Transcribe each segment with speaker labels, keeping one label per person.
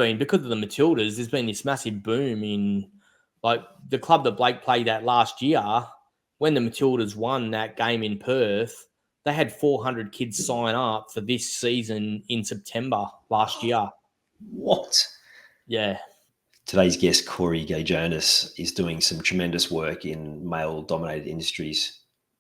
Speaker 1: been, because of the Matildas, there's been this massive boom in, like, the club that Blake played at last year. When the Matildas won that game in Perth, they had 400 kids sign up for this season in September last year.
Speaker 2: What?
Speaker 1: Yeah.
Speaker 2: Today's guest, Corey Gay-Jonas, is doing some tremendous work in male-dominated industries,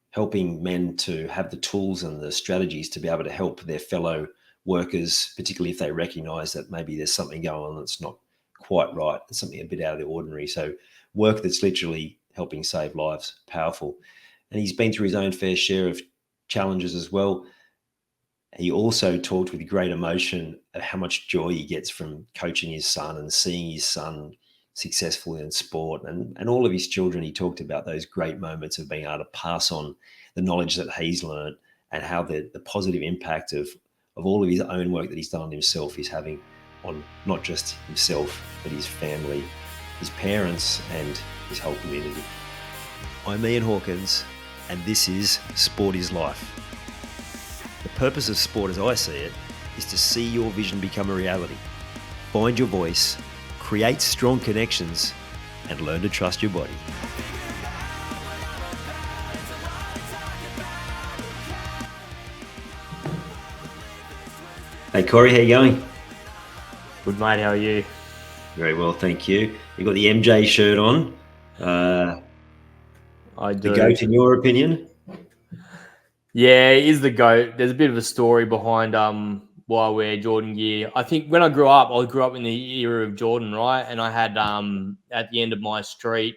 Speaker 2: helping men to have the tools and the strategies to be able to help their fellow workers, particularly if they recognise that maybe there's something going on that's not quite right, something a bit out of the ordinary. So work that's literally helping save lives, powerful. And he's been through his own fair share of challenges as well. He also talked with great emotion of how much joy he gets from coaching his son and seeing his son successful in sport, and all of his children. He talked about those great moments of being able to pass on the knowledge that he's learned and how the positive impact of all of his own work that he's done on himself is having on not just himself, but his family, his parents, and his whole community. I'm Ian Hawkins, and this is Sport is Life. The purpose of sport, as I see it, is to see your vision become a reality. Find your voice, create strong connections, and learn to trust your body. Hey Corey, how you going?
Speaker 1: Good, mate. How are you?
Speaker 2: Very well, thank you. You got the MJ shirt on.
Speaker 1: I do.
Speaker 2: The GOAT, in your opinion?
Speaker 1: Yeah, he is the GOAT. There's a bit of a story behind why I wear Jordan gear. I think when I grew up in the era of Jordan, right? And I had at the end of my street,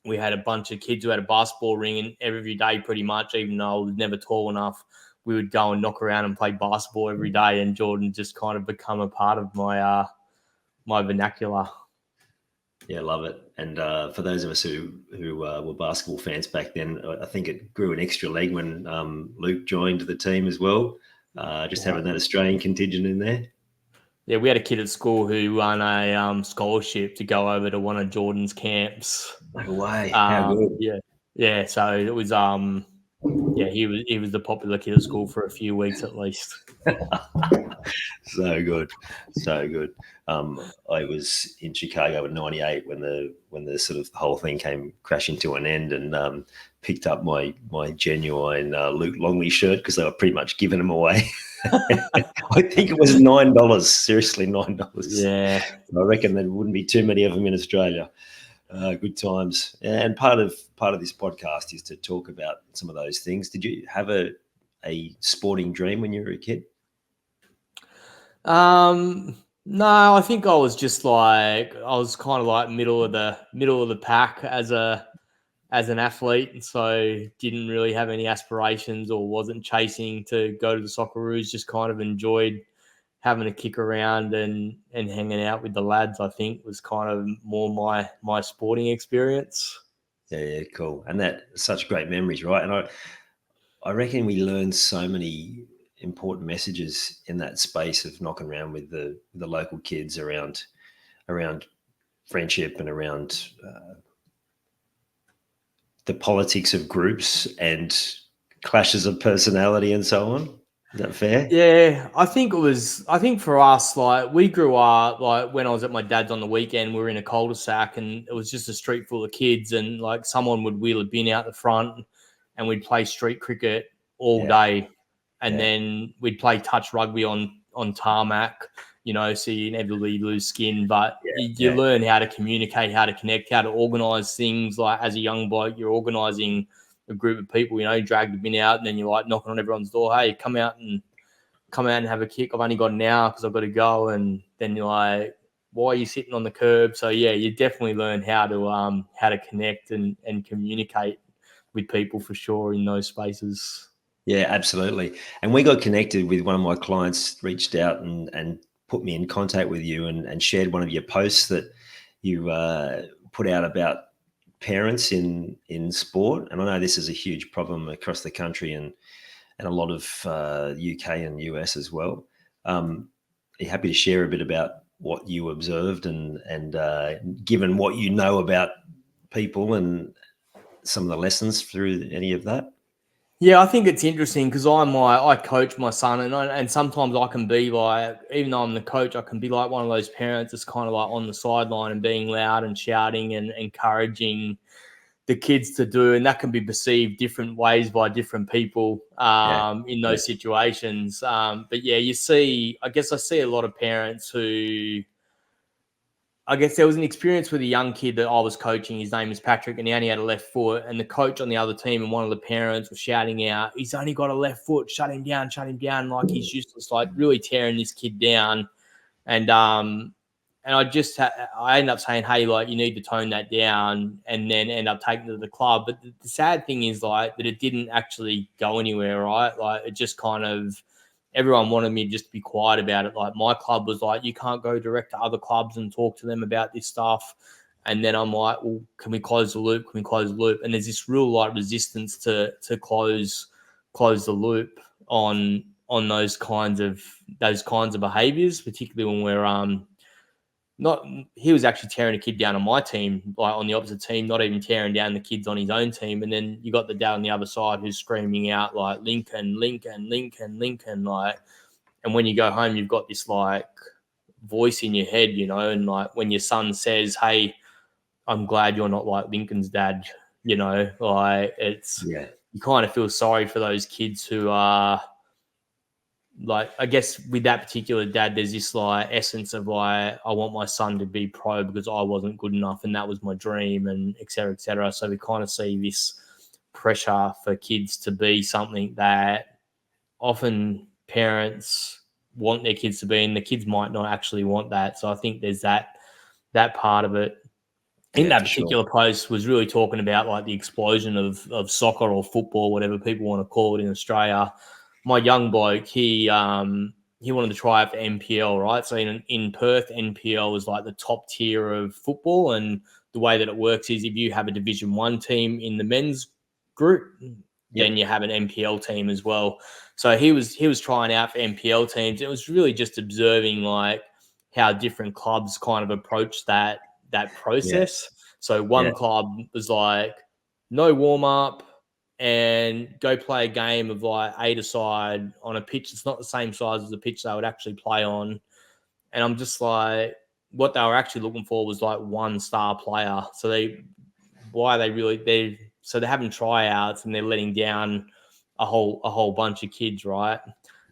Speaker 1: we had a bunch of kids who had a basketball ring, and every day pretty much, even though I was never tall enough, we would go and knock around and play basketball every day, and Jordan just kind of become a part of my my vernacular.
Speaker 2: Yeah, love it. And for those of us who were basketball fans back then, I think it grew an extra leg when Luke joined the team as well. Having that Australian contingent in there.
Speaker 1: Yeah, we had a kid at school who won a scholarship to go over to one of Jordan's camps.
Speaker 2: No way! How good?
Speaker 1: Yeah. So it was he was the popular kid at school for a few weeks at least.
Speaker 2: So good. I was in Chicago in '98 when the sort of the whole thing came crashing to an end, and picked up my genuine Luke Longley shirt because they were pretty much giving them away. I think it was $9. Seriously, $9.
Speaker 1: Yeah,
Speaker 2: I reckon there wouldn't be too many of them in Australia. Good times. And part of this podcast is to talk about some of those things. Did you have a sporting dream when you were a kid?
Speaker 1: No, I think I was just like, I was kind of like middle of the pack as an athlete, and so didn't really have any aspirations or wasn't chasing to go to the Socceroos. Just kind of enjoyed having a kick around and hanging out with the lads. I think was kind of more my sporting experience.
Speaker 2: Yeah, cool. And that such great memories, right? And I reckon we learned so many important messages in that space of knocking around with the local kids around friendship and around the politics of groups and clashes of personality and so on. Is that fair?
Speaker 1: Yeah, I think for us, like, we grew up, like, when I was at my dad's on the weekend, we were in a cul-de-sac and it was just a street full of kids, and like someone would wheel a bin out the front and we'd play street cricket all day. And then we'd play touch rugby on tarmac, so you inevitably lose skin. But you learn how to communicate, how to connect, how to organise things. Like, as a young bloke, you're organising a group of people, drag the bin out, and then you're like knocking on everyone's door. Hey, come out and have a kick. I've only got an hour because I've got to go. And then you're like, why are you sitting on the curb? So yeah, you definitely learn how to connect and communicate with people for sure in those spaces.
Speaker 2: Yeah, absolutely. And we got connected with one of my clients, reached out and put me in contact with you and shared one of your posts that you put out about parents in sport. And I know this is a huge problem across the country and a lot of UK and US as well. Are you happy to share a bit about what you observed and given what you know about people and some of the lessons through any of that?
Speaker 1: Yeah, I think it's interesting because I coach my son, and sometimes I can be like, even though I'm the coach, I can be like one of those parents that's kind of like on the sideline and being loud and shouting and encouraging the kids to do, and that can be perceived different ways by different people
Speaker 2: Yeah,
Speaker 1: in
Speaker 2: yeah,
Speaker 1: those situations. But yeah, I guess I see a lot of parents who, I guess there was an experience with a young kid that I was coaching. His name is Patrick, and he only had a left foot. And the coach on the other team and one of the parents was shouting out, "He's only got a left foot. Shut him down. Shut him down. Like he's useless." Like really tearing this kid down. And I just I ended up saying, "Hey, like you need to tone that down," and then end up taking it to the club. But the sad thing is like that it didn't actually go anywhere, right? Like it just kind of everyone wanted me to just be quiet about it. Like my club was like, "You can't go direct to other clubs and talk to them about this stuff." And then I'm like, "Well, can we close the loop? Can we close the loop?" And there's this real like resistance to close the loop on those kinds of behaviors, particularly when we're not he was actually tearing a kid down on my team, like on the opposite team, not even tearing down the kids on his own team. And then you got the dad on the other side who's screaming out like Lincoln, Lincoln, Lincoln, Lincoln, like. And when you go home, you've got this like voice in your head, and like when your son says, "Hey, I'm glad you're not like Lincoln's dad," like
Speaker 2: yeah,
Speaker 1: you kind of feel sorry for those kids who are like, I guess with that particular dad, there's this like essence of like, I want my son to be pro because I wasn't good enough and that was my dream, and et cetera, et cetera. So we kind of see this pressure for kids to be something that often parents want their kids to be, and the kids might not actually want that. So I think there's that part of it. In
Speaker 2: yeah,
Speaker 1: that
Speaker 2: for sure.
Speaker 1: particular post was really talking about like the explosion of soccer or football, whatever people want to call it in Australia. My young bloke, he wanted to try out for NPL, right? So in Perth, NPL is like the top tier of football, and the way that it works is if you have a Division One team in the men's group, then
Speaker 2: Yep.
Speaker 1: you have an NPL team as well. So he was trying out for NPL teams. It was really just observing like how different clubs kind of approach that
Speaker 2: Yeah,
Speaker 1: process. So
Speaker 2: yeah,
Speaker 1: one club was like, no warm up and go play a game of like 8-a-side on a pitch. It's not the same size as the pitch they would actually play on. And I'm just like, what they were actually looking for was like one star player. So they're having tryouts and they're letting down a whole bunch of kids, right?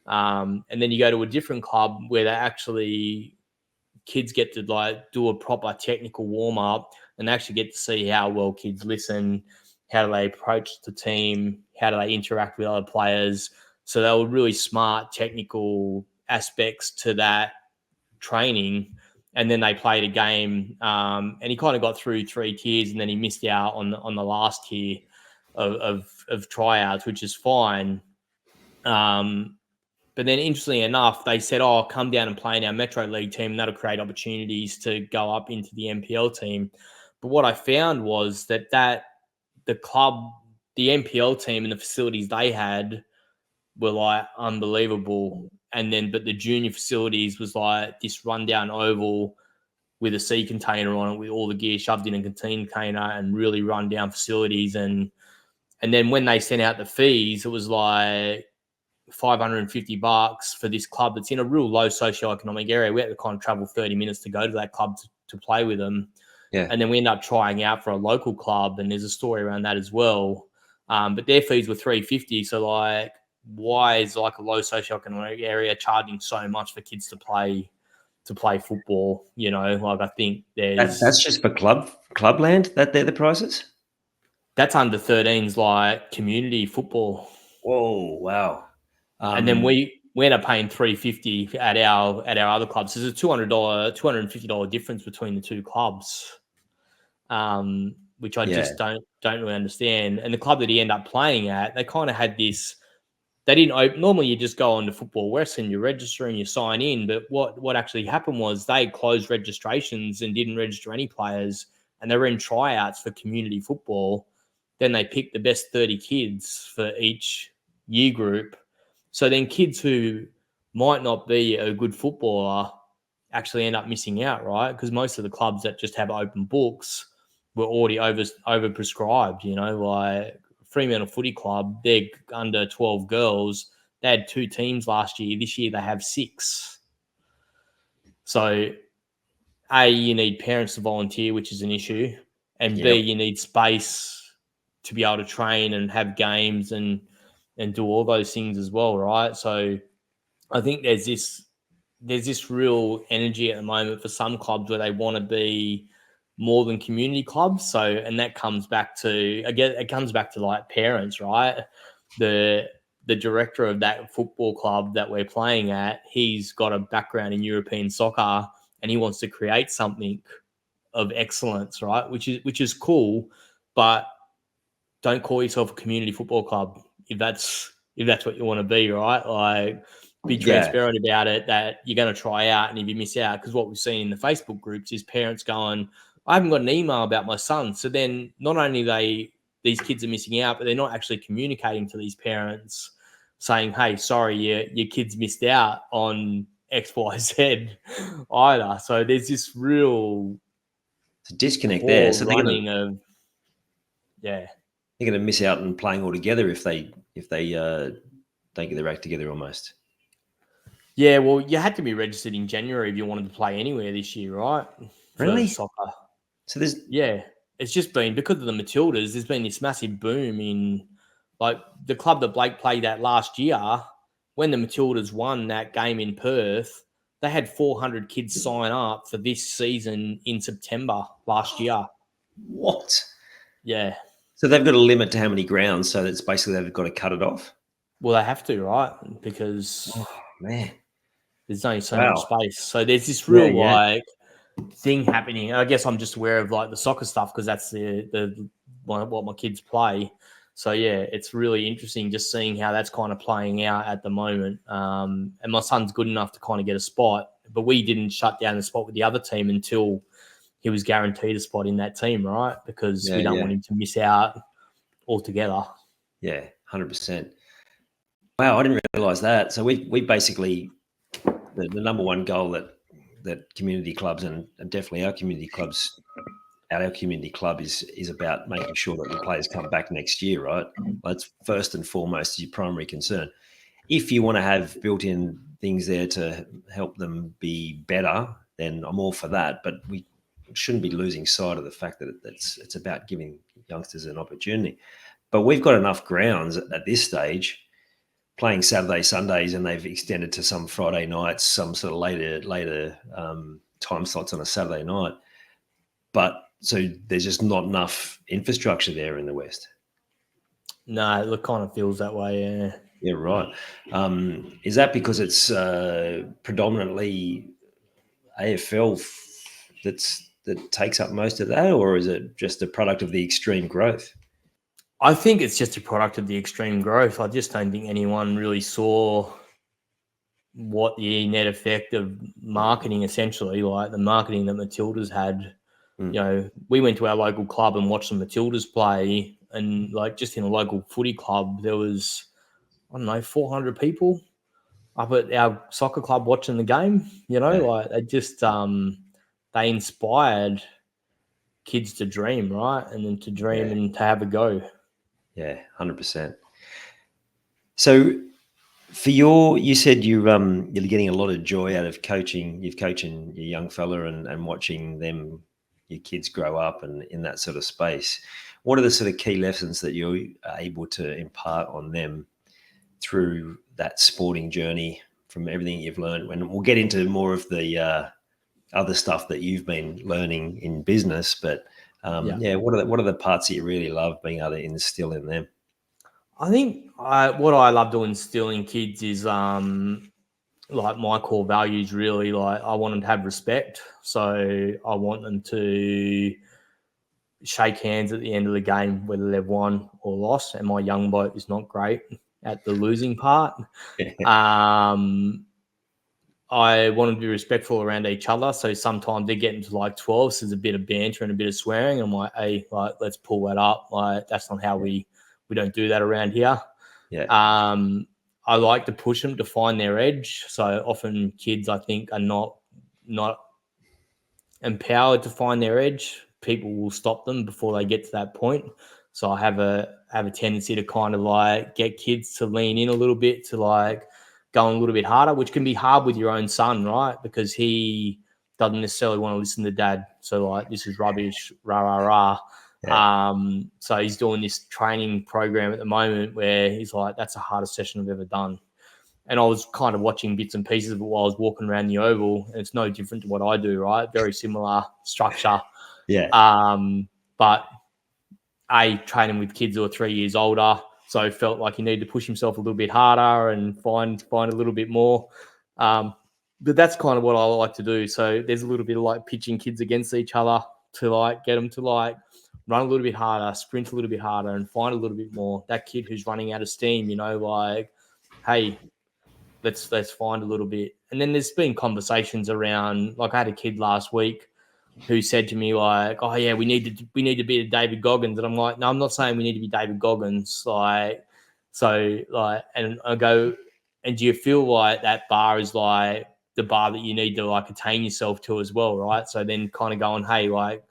Speaker 1: And then you go to a different club where they actually kids get to like do a proper technical warm up and actually get to see how well kids listen, how do they approach the team, how do they interact with other players. So they were really smart technical aspects to that training. And then they played a game, and he kind of got through 3 tiers, and then he missed out on the last tier of tryouts, which is fine. Um, but then, interestingly enough, they said, "Oh, come down and play in our Metro League team. That'll create opportunities to go up into the NPL team." But what I found was that the club, the NPL team, and the facilities they had were like unbelievable. And then, but the junior facilities was like this rundown oval with a sea container on it, with all the gear shoved in a container, and really rundown facilities. And then when they sent out the fees, it was like $550 for this club that's in a real low socioeconomic area. We had to kind of travel 30 minutes to go to that club to play with them.
Speaker 2: yeah.
Speaker 1: And then we end up trying out for a local club, and there's a story around that as well. But their fees were $350. So like, why is like a low socioeconomic area charging so much for kids to play football? Like I think
Speaker 2: That's just for clubland that they're the prices.
Speaker 1: that's under 13s like community football.
Speaker 2: Whoa, wow.
Speaker 1: And then we end up paying $350 at our other clubs. So there's a $250 difference between the two clubs, which I
Speaker 2: Yeah,
Speaker 1: just don't really understand. And the club that he ended up playing at, they kind of had this. They didn't open. Normally, you just go on to Football West and you register and you sign in. But what actually happened was they closed registrations and didn't register any players, and they were in tryouts for community football. Then they picked the best 30 kids for each year group. So then kids who might not be a good footballer actually end up missing out, right? Because most of the clubs that just have open books were already over prescribed, like Fremantle Footy Club, they're under 12 girls. They had 2 teams last year. This year they have 6. So, A, you need parents to volunteer, which is an issue. And B,
Speaker 2: Yep.
Speaker 1: you need space to be able to train and have games and do all those things as well, right? So I think there's this real energy at the moment for some clubs where they want to be more than community clubs. So, and that comes back to, again, it comes back to like parents, right? The director of that football club that we're playing at, he's got a background in European soccer and he wants to create something of excellence, right? Which is cool, but don't call yourself a community football club if that's what you want to be, right? Like, be transparent about it, that you're going to try out, and if you miss out, because what we've seen in the Facebook groups is parents going, I haven't got an email about my son. So then not only these kids are missing out, but they're not actually communicating to these parents saying, hey, sorry, your kid's missed out on XYZ either. So there's this real
Speaker 2: disconnect
Speaker 1: poor
Speaker 2: there. So
Speaker 1: running of, yeah.
Speaker 2: They're going to miss out on playing altogether if they don't get their act together almost.
Speaker 1: Yeah, well, you had to be registered in January if you wanted to play anywhere this year, right?
Speaker 2: Really?
Speaker 1: For soccer.
Speaker 2: So there's
Speaker 1: it's just been because of the Matildas. There's been this massive boom in, like, the club that Blake played at last year. When the Matildas won that game in Perth, they had 400 kids sign up for this season in September last year.
Speaker 2: What?
Speaker 1: Yeah.
Speaker 2: So they've got a limit to how many grounds, so it's basically they've got to cut it off?
Speaker 1: Well, they have to, right? Because
Speaker 2: man,
Speaker 1: there's only so much space. So there's this real thing happening. I guess I'm just aware of like the soccer stuff because that's what my kids play. So yeah, it's really interesting just seeing how that's kind of playing out at the moment. And my son's good enough to kind of get a spot, but we didn't shut down the spot with the other team until he was guaranteed a spot in that team, right? Because we don't want him to miss out altogether.
Speaker 2: Yeah, 100%. Wow, I didn't realize that. So we basically, the number one goal that community clubs and definitely our community clubs, our community club is about making sure that the players come back next year, right? That's first and foremost your primary concern. If you want to have built-in things there to help them be better, then I'm all for that. But we shouldn't be losing sight of the fact that it's about giving youngsters an opportunity. But we've got enough grounds at this stage playing Saturday, Sundays, and they've extended to some Friday nights, some sort of later time slots on a Saturday night. But so there's just not enough infrastructure there in the West.
Speaker 1: No, it kind of feels that way, yeah.
Speaker 2: Yeah, right. Is that because it's predominantly AFL that takes up most of that, or is it just a product of the extreme growth?
Speaker 1: I think it's just a product of the extreme growth. I just don't think anyone really saw what the net effect of marketing, essentially, like the marketing that Matildas had. You know, we went to our local club and watched the Matildas play, and like just in a local footy club, there was, I don't know, 400 people up at our soccer club watching the game. You know, like they just they inspired kids to dream, right? And then to dream and to have a go.
Speaker 2: Yeah, 100%. So for you said you're getting a lot of joy out of coaching. You've coaching your young fella and watching them, your kids grow up and in that sort of space. What are the sort of key lessons that you're able to impart on them through that sporting journey from everything you've learned? When we'll get into more of the other stuff that you've been learning in business, but what are the parts that you really love being able to instill in them?
Speaker 1: I think what I love to instill in kids is like my core values. Really, like I want them to have respect. So I want them to shake hands at the end of the game, whether they've won or lost. And my young bloke is not great at the losing part. I want them to be respectful around each other. So sometimes they get into like 12, so there's a bit of banter and a bit of swearing. I'm like, hey, like, let's pull that up. Like, that's not how we don't do that around here.
Speaker 2: Yeah.
Speaker 1: I like to push them to find their edge. So often kids, I think, are not empowered to find their edge. People will stop them before they get to that point. So I have a tendency to kind of like get kids to lean in a little bit, to like go a little bit harder, which can be hard with your own son, right? Because he doesn't necessarily want to listen to dad. So like, this is rubbish, rah, rah, rah.
Speaker 2: Yeah.
Speaker 1: So he's doing this training program at the moment where he's like, that's the hardest session I've ever done. And I was kind of watching bits and pieces of it while I was walking around the oval. And it's no different to what I do, right? Very similar structure.
Speaker 2: Yeah.
Speaker 1: But training with kids who are 3 years older, so felt like he needed to push himself a little bit harder and find a little bit more. But that's kind of what I like to do. So there's a little bit of like pitching kids against each other to like get them to like run a little bit harder, sprint a little bit harder, and find a little bit more. That kid who's running out of steam, like, hey, let's find a little bit. And then there's been conversations around, like I had a kid last week who said to me like, oh yeah, we need to be David Goggins. And I'm like, no, I'm not saying we need to be David Goggins. Like, so like, and I go, and do you feel like that bar is like the bar that you need to like attain yourself to as well, right? So then kind of going, hey, like,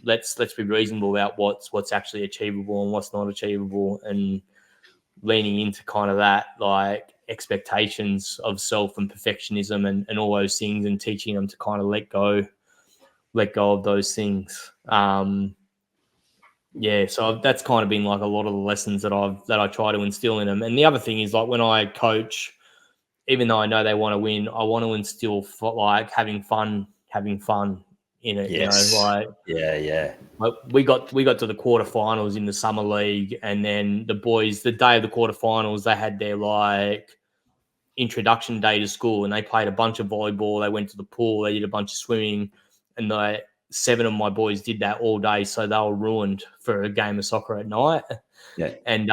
Speaker 1: let's be reasonable about what's actually achievable and what's not achievable, and leaning into kind of that like expectations of self and perfectionism and all those things, and teaching them to kind of let go of those things. So that's kind of been like a lot of the lessons that I try to instill in them. And the other thing is, like, when I coach, even though I know they want to win, I want to instill like having fun in it.
Speaker 2: Yes.
Speaker 1: Like,
Speaker 2: Yeah.
Speaker 1: like we got to the quarterfinals in the summer league, and then the boys, the day of the quarterfinals, they had their like introduction day to school, and they played a bunch of volleyball. They went to the pool, they did a bunch of swimming, and 7 of my boys did that all day. So they were ruined for a game of soccer at night.
Speaker 2: Yeah.
Speaker 1: And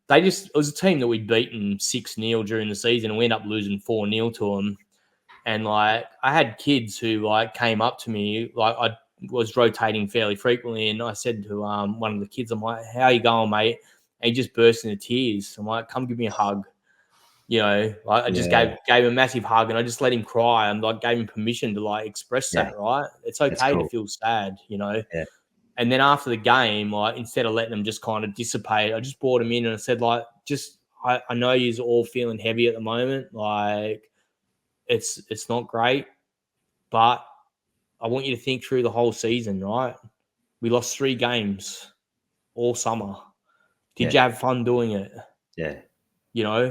Speaker 1: it was a team that we'd beaten 6-0 during the season, and we ended up losing 4-0 to them. And like, I had kids who like came up to me, like I was rotating fairly frequently, and I said to one of the kids, I'm like, how you going, mate? And he just burst into tears. I'm like, come give me a hug. I just gave him a massive hug, and I just let him cry, and like gave him permission to like express that, right? It's okay to feel sad,
Speaker 2: Yeah.
Speaker 1: And then after the game, like, instead of letting them just kind of dissipate, I just brought him in and I said, like, I know you're all feeling heavy at the moment. Like, it's not great, but I want you to think through the whole season, right? We lost 3 games all summer. Did you have fun doing it?
Speaker 2: Yeah.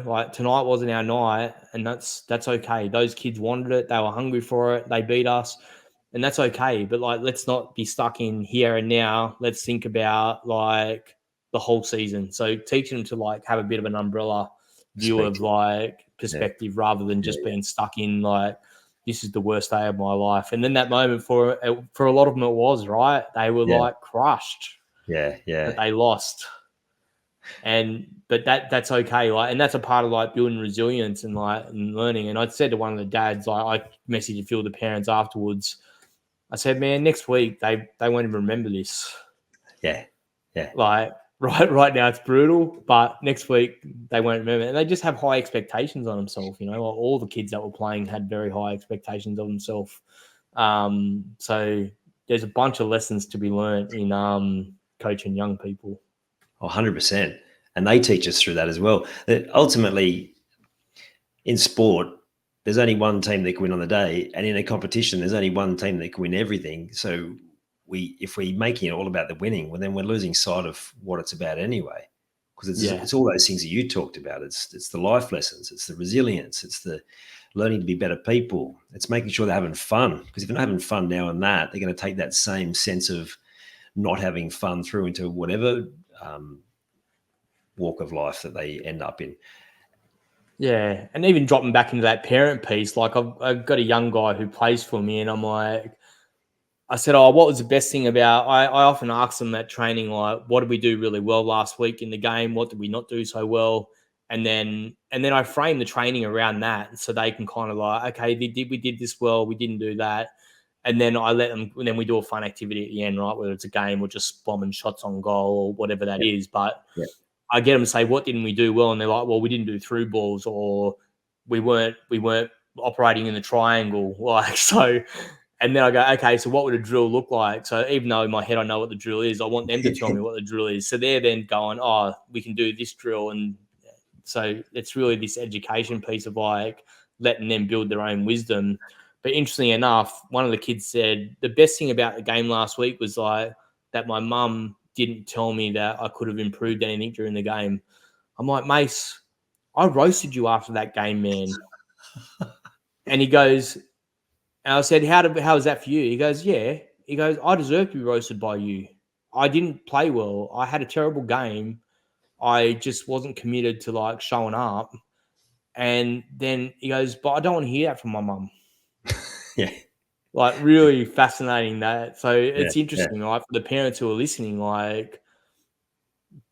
Speaker 1: Like, tonight wasn't our night, and that's okay. Those kids wanted it. They were hungry for it. They beat us, and that's okay. But like, let's not be stuck in here and now. Let's think about like the whole season. So teaching them to like have a bit of an umbrella view of like perspective, rather than just being stuck in like, this is the worst day of my life. And then that moment for a lot of them, it was, right. They were like crushed.
Speaker 2: Yeah.
Speaker 1: That they lost. But that's okay, like, and that's a part of like building resilience and like and learning. And I said to one of the dads, like, I messaged a few of the parents afterwards. I said, man, next week they won't even remember this.
Speaker 2: Yeah.
Speaker 1: Like, right now it's brutal, but next week they won't remember. And they just have high expectations on themselves. Like, all the kids that were playing had very high expectations of themselves. So there's a bunch of lessons to be learned in coaching young people.
Speaker 2: 100%. And they teach us through that as well. That ultimately, in sport, there's only one team that can win on the day, and in a competition, there's only one team that can win everything. So if we're making it all about the winning, well, then we're losing sight of what it's about anyway. Because it's all those things that you talked about. It's the life lessons, it's the resilience, it's the learning to be better people. It's making sure they're having fun. Because if they're not having fun now and that, they're going to take that same sense of not having fun through into whatever walk of life that they end up in.
Speaker 1: Yeah, and even dropping back into that parent piece, like I've got a young guy who plays for me, and I'm like, I said, oh, what was the best thing about? I often ask them at training, like, what did we do really well last week in the game? What did we not do so well? And then I frame the training around that, so they can kind of like, okay, we did this well, we didn't do that. And then I let them, and then we do a fun activity at the end, right? Whether it's a game or just bombing shots on goal or whatever that is. But I get them to say, what didn't we do well? And they're like, well, we didn't do through balls, or we weren't operating in the triangle. Like, so, And then I go, okay, so what would a drill look like? So even though in my head I know what the drill is, I want them to tell me what the drill is. So they're then going, oh, we can do this drill. And so it's really this education piece of like letting them build their own wisdom. But interestingly enough, one of the kids said the best thing about the game last week was like that my mum didn't tell me that I could have improved anything during the game. I'm like, Mace, I roasted you after that game, man. And he goes, and I said, how was that for you? He goes, yeah. He goes, I deserve to be roasted by you. I didn't play well. I had a terrible game. I just wasn't committed to like showing up. And then he goes, but I don't want to hear that from my mum.
Speaker 2: Yeah.
Speaker 1: Like really fascinating that. So it's
Speaker 2: Yeah.
Speaker 1: interesting, right? For the parents who are listening, like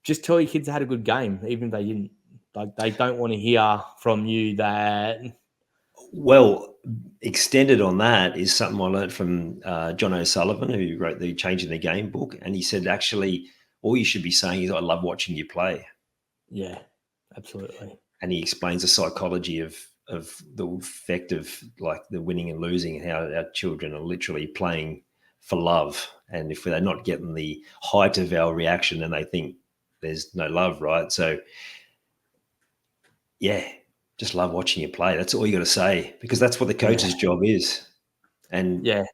Speaker 1: just tell your kids they had a good game, even if they didn't. Like they don't want to hear from you that.
Speaker 2: Well, extended on that is something I learned from John O'Sullivan, who wrote the Changing the Game book. And he said, actually, all you should be saying is, I love watching you play.
Speaker 1: Yeah, absolutely.
Speaker 2: And he explains the psychology of the effect of like the winning and losing, and how our children are literally playing for love. And if they're not getting the height of our reaction, then they think there's no love, right? So, yeah, just love watching you play. That's all you got to say, because that's what the coach's job is. And
Speaker 1: yeah,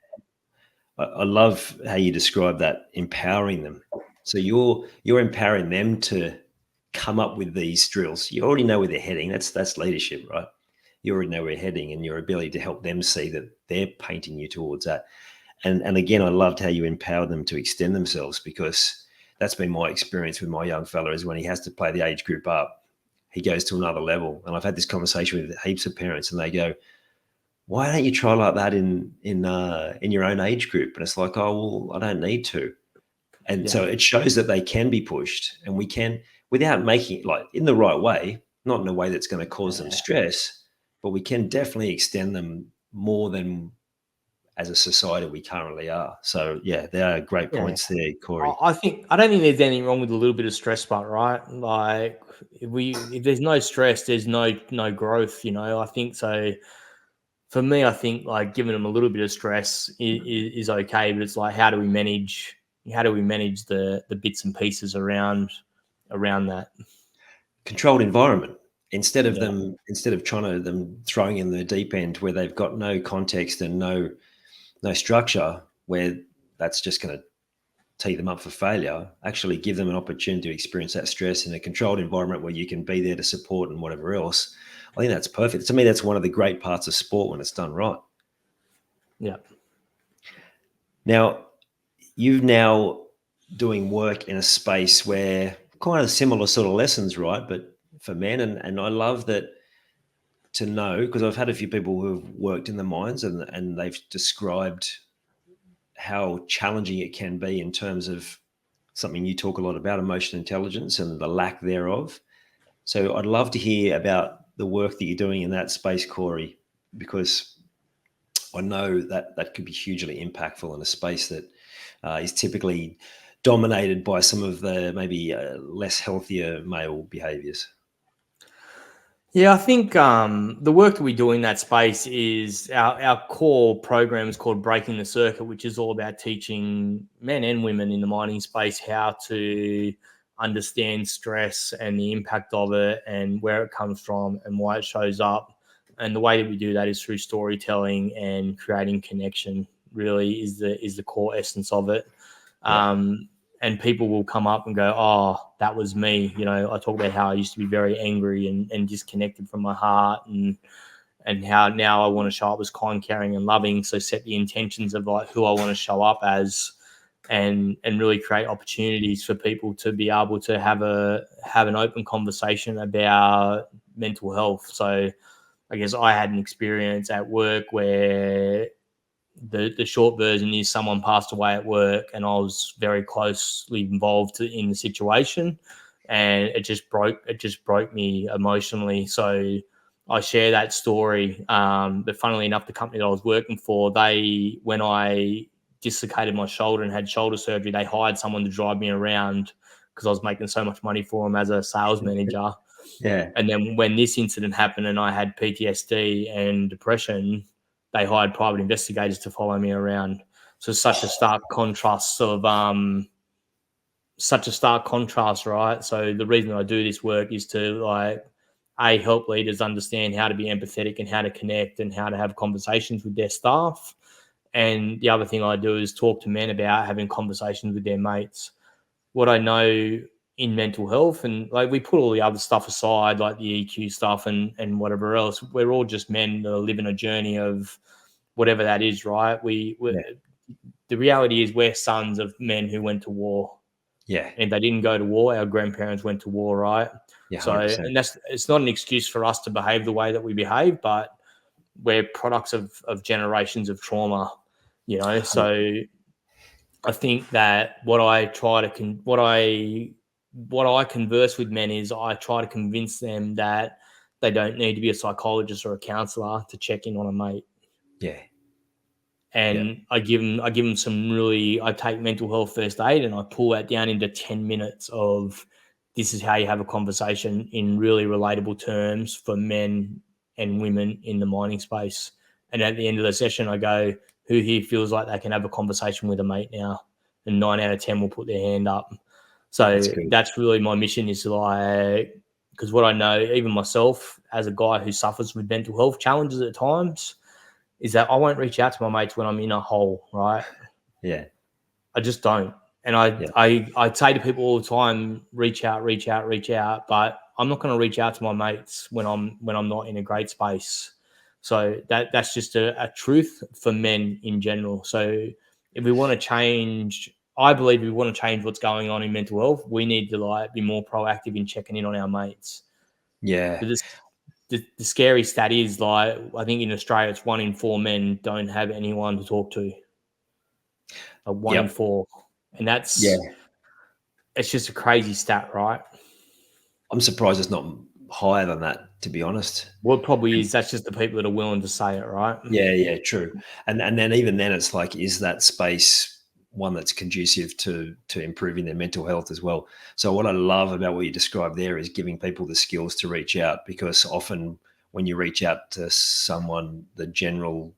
Speaker 2: I love how you describe that, empowering them. So you're empowering them to come up with these drills. You already know where they're heading. That's leadership, right? You already know where they're heading, and your ability to help them see that they're painting you towards that. And again, I loved how you empower them to extend themselves, because that's been my experience with my young fella, is when he has to play the age group up, he goes to another level. And I've had this conversation with heaps of parents, and they go, why don't you try like that in your own age group? And it's like, oh, well, I don't need to. And so it shows that they can be pushed, and we can, without making it like in the right way, not in a way that's going to cause them stress, but we can definitely extend them more than as a society we currently are. So yeah, there are great points there, Corey.
Speaker 1: I don't think there's anything wrong with a little bit of stress, but right, like if there's no stress, there's no growth. You know, I think so. For me, I think like giving them a little bit of stress is okay, but it's like how do we manage the bits and pieces around that
Speaker 2: Controlled environment. Instead of them throwing in the deep end where they've got no context and no structure, where that's just going to tee them up for failure, actually give them an opportunity to experience that stress in a controlled environment where you can be there to support and whatever else. I think that's perfect. To me, that's one of the great parts of sport when it's done right.
Speaker 1: Yeah.
Speaker 2: Now, you've now doing work in a space where kind of similar sort of lessons, right? But for men, and I love that to know, because I've had a few people who have worked in the mines, and they've described how challenging it can be in terms of something you talk a lot about, emotional intelligence and the lack thereof. So I'd love to hear about the work that you're doing in that space, Corey, because I know that could be hugely impactful in a space that is typically dominated by some of the maybe less healthier male behaviors.
Speaker 1: Yeah, I think the work that we do in that space is our core program is called Breaking the Circuit, which is all about teaching men and women in the mining space how to understand stress and the impact of it and where it comes from and why it shows up. And the way that we do that is through storytelling and creating connection. Really is the core essence of it. And people will come up and go, oh, that was me. You know, I talk about how I used to be very angry and disconnected from my heart, and how now I want to show up as kind, caring, and loving. So set the intentions of like who I want to show up as, and really create opportunities for people to be able to have an open conversation about mental health. So I guess I had an experience at work where the short version is someone passed away at work, and I was very closely involved in the situation, and it just broke me emotionally. So I share that story. But funnily enough, the company that I was working for, when I dislocated my shoulder and had shoulder surgery, they hired someone to drive me around because I was making so much money for them as a sales manager.
Speaker 2: Yeah.
Speaker 1: And then when this incident happened and I had PTSD and depression, they hired private investigators to follow me around. So such a stark contrast right? So the reason I do this work is to help leaders understand how to be empathetic and how to connect and how to have conversations with their staff. And the other thing I do is talk to men about having conversations with their mates. What I know in mental health, and we put all the other stuff aside, like the EQ stuff and whatever else, we're all just men that are living a journey of whatever that is, right? The reality is we're sons of men who went to war.
Speaker 2: Yeah.
Speaker 1: And if they didn't go to war, our grandparents went to war, right?
Speaker 2: Yeah, 100%.
Speaker 1: So, and it's not an excuse for us to behave the way that we behave, but we're products of generations of trauma, So I think that what I converse with men is I try to convince them that they don't need to be a psychologist or a counselor to check in on a mate.
Speaker 2: Yeah.
Speaker 1: And I give them I take mental health first aid and I pull that down into 10 minutes of this is how you have a conversation in really relatable terms for men and women in the mining space. And at the end of the session, I go, who here feels like they can have a conversation with a mate now? And 9 out of 10 will put their hand up. So that's really my mission, is because what I know, even myself as a guy who suffers with mental health challenges at times, is that I won't reach out to my mates when I'm in a hole, right?
Speaker 2: Yeah.
Speaker 1: I just don't. And I say to people all the time, reach out, but I'm not going to reach out to my mates when I'm not in a great space. So that's just a truth for men in general. So if we want to change, I believe if we want to change what's going on in mental health, we need to be more proactive in checking in on our mates.
Speaker 2: Yeah.
Speaker 1: But the scary stat is I think in Australia it's 1 in 4 men don't have anyone to talk to. 1 in 4, and it's just a crazy stat, right?
Speaker 2: I'm surprised it's not higher than that, to be honest.
Speaker 1: Well, it probably is. That's just the people that are willing to say it, right?
Speaker 2: Yeah, true. And then even then, it's is that space one that's conducive to improving their mental health as well? So what I love about what you described there is giving people the skills to reach out, because often when you reach out to someone, the general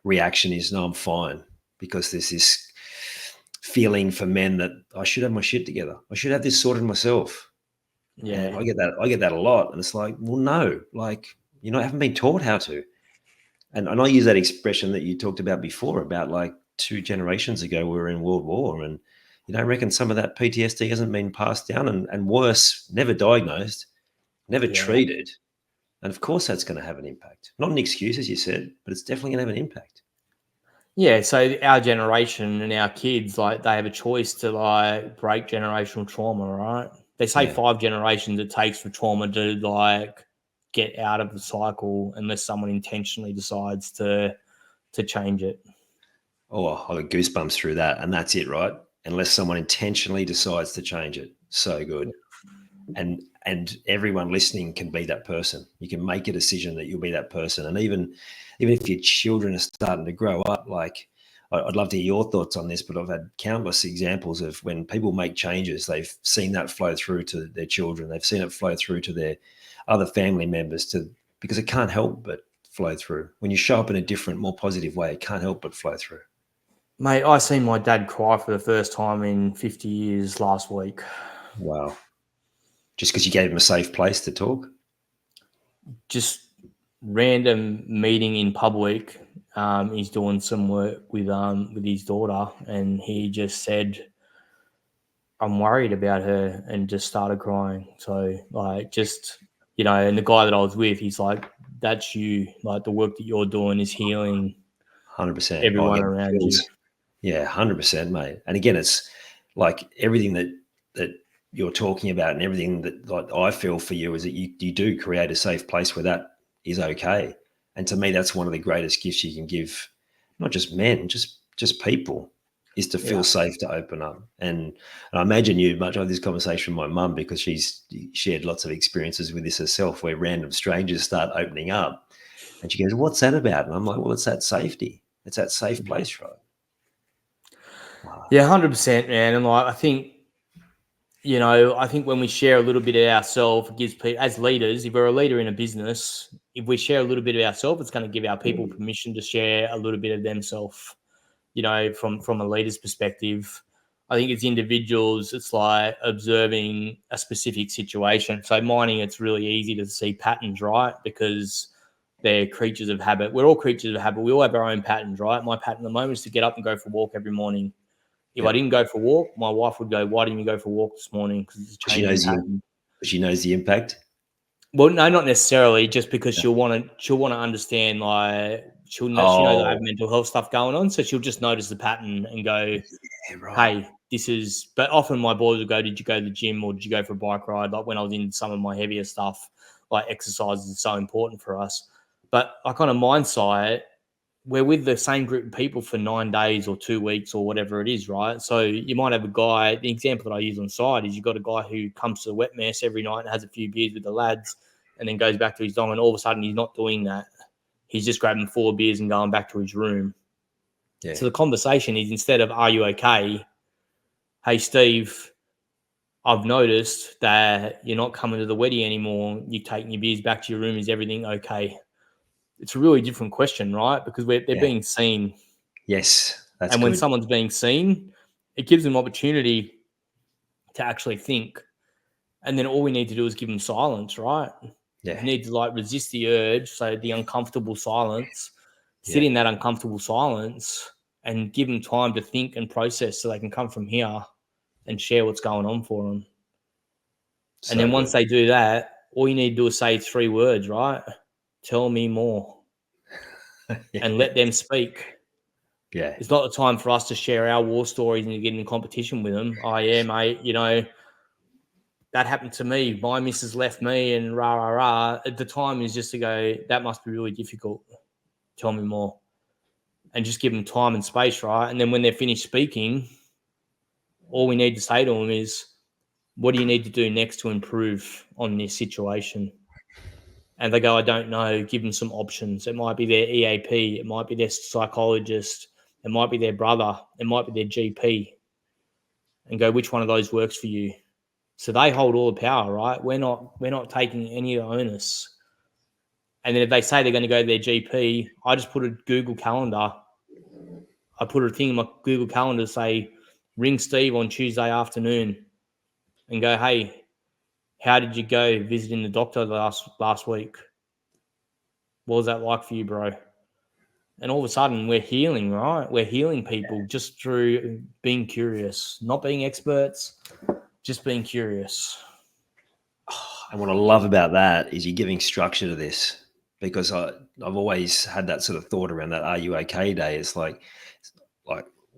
Speaker 2: reaction is, no, I'm fine, because there's this feeling for men that I should have my shit together. I should have this sorted myself.
Speaker 1: Yeah.
Speaker 2: And I get that a lot. And it's well, no, haven't been taught how to. And I use that expression that you talked about before, about 2 generations ago, we were in World War, and I reckon some of that PTSD hasn't been passed down, and worse, never diagnosed, never treated. And of course that's going to have an impact. Not an excuse, as you said, but it's definitely going to have an impact.
Speaker 1: Yeah, so our generation and our kids, they have a choice to break generational trauma, right? They say 5 generations it takes for trauma to get out of the cycle, unless someone intentionally decides to change it.
Speaker 2: Oh, I got goosebumps through that, and that's it, right? Unless someone intentionally decides to change it. So good. And everyone listening can be that person. You can make a decision that you'll be that person. And even if your children are starting to grow up, I'd love to hear your thoughts on this, but I've had countless examples of when people make changes, they've seen that flow through to their children. They've seen it flow through to their other family members, because it can't help but flow through. When you show up in a different, more positive way, it can't help but flow through.
Speaker 1: Mate, I seen my dad cry for the first time in 50 years last week.
Speaker 2: Wow. Just because you gave him a safe place to talk?
Speaker 1: Just random meeting in public. He's doing some work with his daughter, and he just said, I'm worried about her, and just started crying. So and the guy that I was with, he's like, that's you. The work that you're doing is healing
Speaker 2: 100%.
Speaker 1: everyone around you.
Speaker 2: Yeah, 100%, mate. And again, it's everything that you're talking about and everything that I feel for you is that you do create a safe place where that is okay. And to me, that's one of the greatest gifts you can give, not just men, just people, is to feel safe to open up. And I imagine you much like this conversation with my mum, because she's shared lots of experiences with this herself, where random strangers start opening up, and she goes, what's that about? And I'm like, well, it's that safety. It's that safe place, right?
Speaker 1: Wow. Yeah, 100%, man. And I think I think when we share a little bit of ourselves, it gives people, as leaders, if we're a leader in a business, if we share a little bit of ourselves, it's going to give our people permission to share a little bit of themselves. From a leader's perspective, I think as individuals, it's like observing a specific situation. So mining, it's really easy to see patterns, right? Because they're creatures of habit. We're all creatures of habit. We all have our own patterns, right? My pattern at the moment is to get up and go for a walk every morning. If I didn't go for a walk, my wife would go, "Why didn't you go for a walk this morning?" Because it's a
Speaker 2: She
Speaker 1: change in
Speaker 2: knows
Speaker 1: pattern.
Speaker 2: she knows the impact.
Speaker 1: Well, no, not necessarily. Just because she'll want to understand, like she knows I have mental health stuff going on, so she'll just notice the pattern and go,
Speaker 2: Yeah, right.
Speaker 1: "Hey, this is." But often my boys will go, "Did you go to the gym or did you go for a bike ride?" Like when I was in some of my heavier stuff, like exercise is so important for us. But I kind of mindset, we're with the same group of people for 9 days or 2 weeks or whatever it is, right? So you might have a guy. The example that I use on site is you've got a guy who comes to the wet mess every night and has a few beers with the lads, and then goes back to his dom, and all of a sudden he's not doing that. He's just grabbing 4 beers and going back to his room.
Speaker 2: Yeah.
Speaker 1: So the conversation is, instead of "Are you okay?" "Hey Steve, I've noticed that you're not coming to the wedding anymore. You're taking your beers back to your room. Is everything okay?" It's a really different question, right? Because they're
Speaker 2: Yeah.
Speaker 1: being seen.
Speaker 2: Yes, that's
Speaker 1: And when
Speaker 2: good.
Speaker 1: someone's being seen, it gives them opportunity to actually think. And then all we need to do is give them silence, right? We
Speaker 2: Yeah.
Speaker 1: need to like resist the urge. So the uncomfortable silence, sit
Speaker 2: Yeah.
Speaker 1: in that uncomfortable silence and give them time to think and process so they can come from here and share what's going on for them. And
Speaker 2: So
Speaker 1: then once
Speaker 2: good.
Speaker 1: they do that, all you need to do is say 3 words, right? "Tell me more," and let them speak.
Speaker 2: Yeah.
Speaker 1: It's not the time for us to share our war stories and get in competition with them. "Oh yeah, mate, that happened to me. My missus left me and rah, rah, rah." At the time is just to go, "That must be really difficult. Tell me more." And just give them time and space, right? And then when they're finished speaking, all we need to say to them is, "What do you need to do next to improve on this situation?" And they go, "I don't know." Give them some options. It might be their EAP. It might be their psychologist. It might be their brother. It might be their GP. And go, "Which one of those works for you?" So they hold all the power, right? We're not taking any of the onus. And then if they say they're going to go to their GP, I just put a Google Calendar. I put a thing in my Google Calendar to say, "Ring Steve on Tuesday afternoon," and go, "Hey, how did you go visiting the doctor last week? What was that like for you, bro?" And all of a sudden, we're healing, right? We're healing people just through being curious, not being experts, just being curious.
Speaker 2: And what I love about that is you're giving structure to this, because I've always had that sort of thought around that "Are you okay?" day. It's like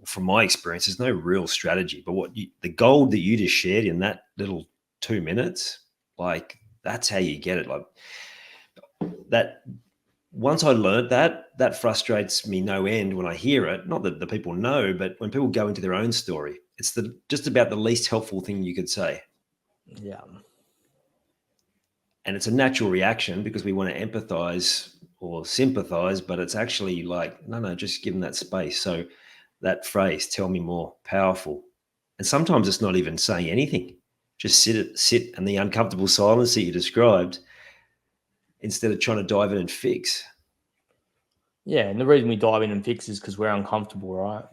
Speaker 2: from my experience, there's no real strategy. But the gold that you just shared in that little 2 minutes, like that's how you get it. Like that. Once I learned that frustrates me no end when I hear it. Not that the people know, but when people go into their own story, it's just about the least helpful thing you could say.
Speaker 1: Yeah.
Speaker 2: And it's a natural reaction because we want to empathize or sympathize, but it's actually like, no, just give them that space. So that phrase, "Tell me more," powerful. And sometimes it's not even saying anything. Just sit in the uncomfortable silence that you described, instead of trying to dive in and fix.
Speaker 1: Yeah. And the reason we dive in and fix is because we're uncomfortable, right?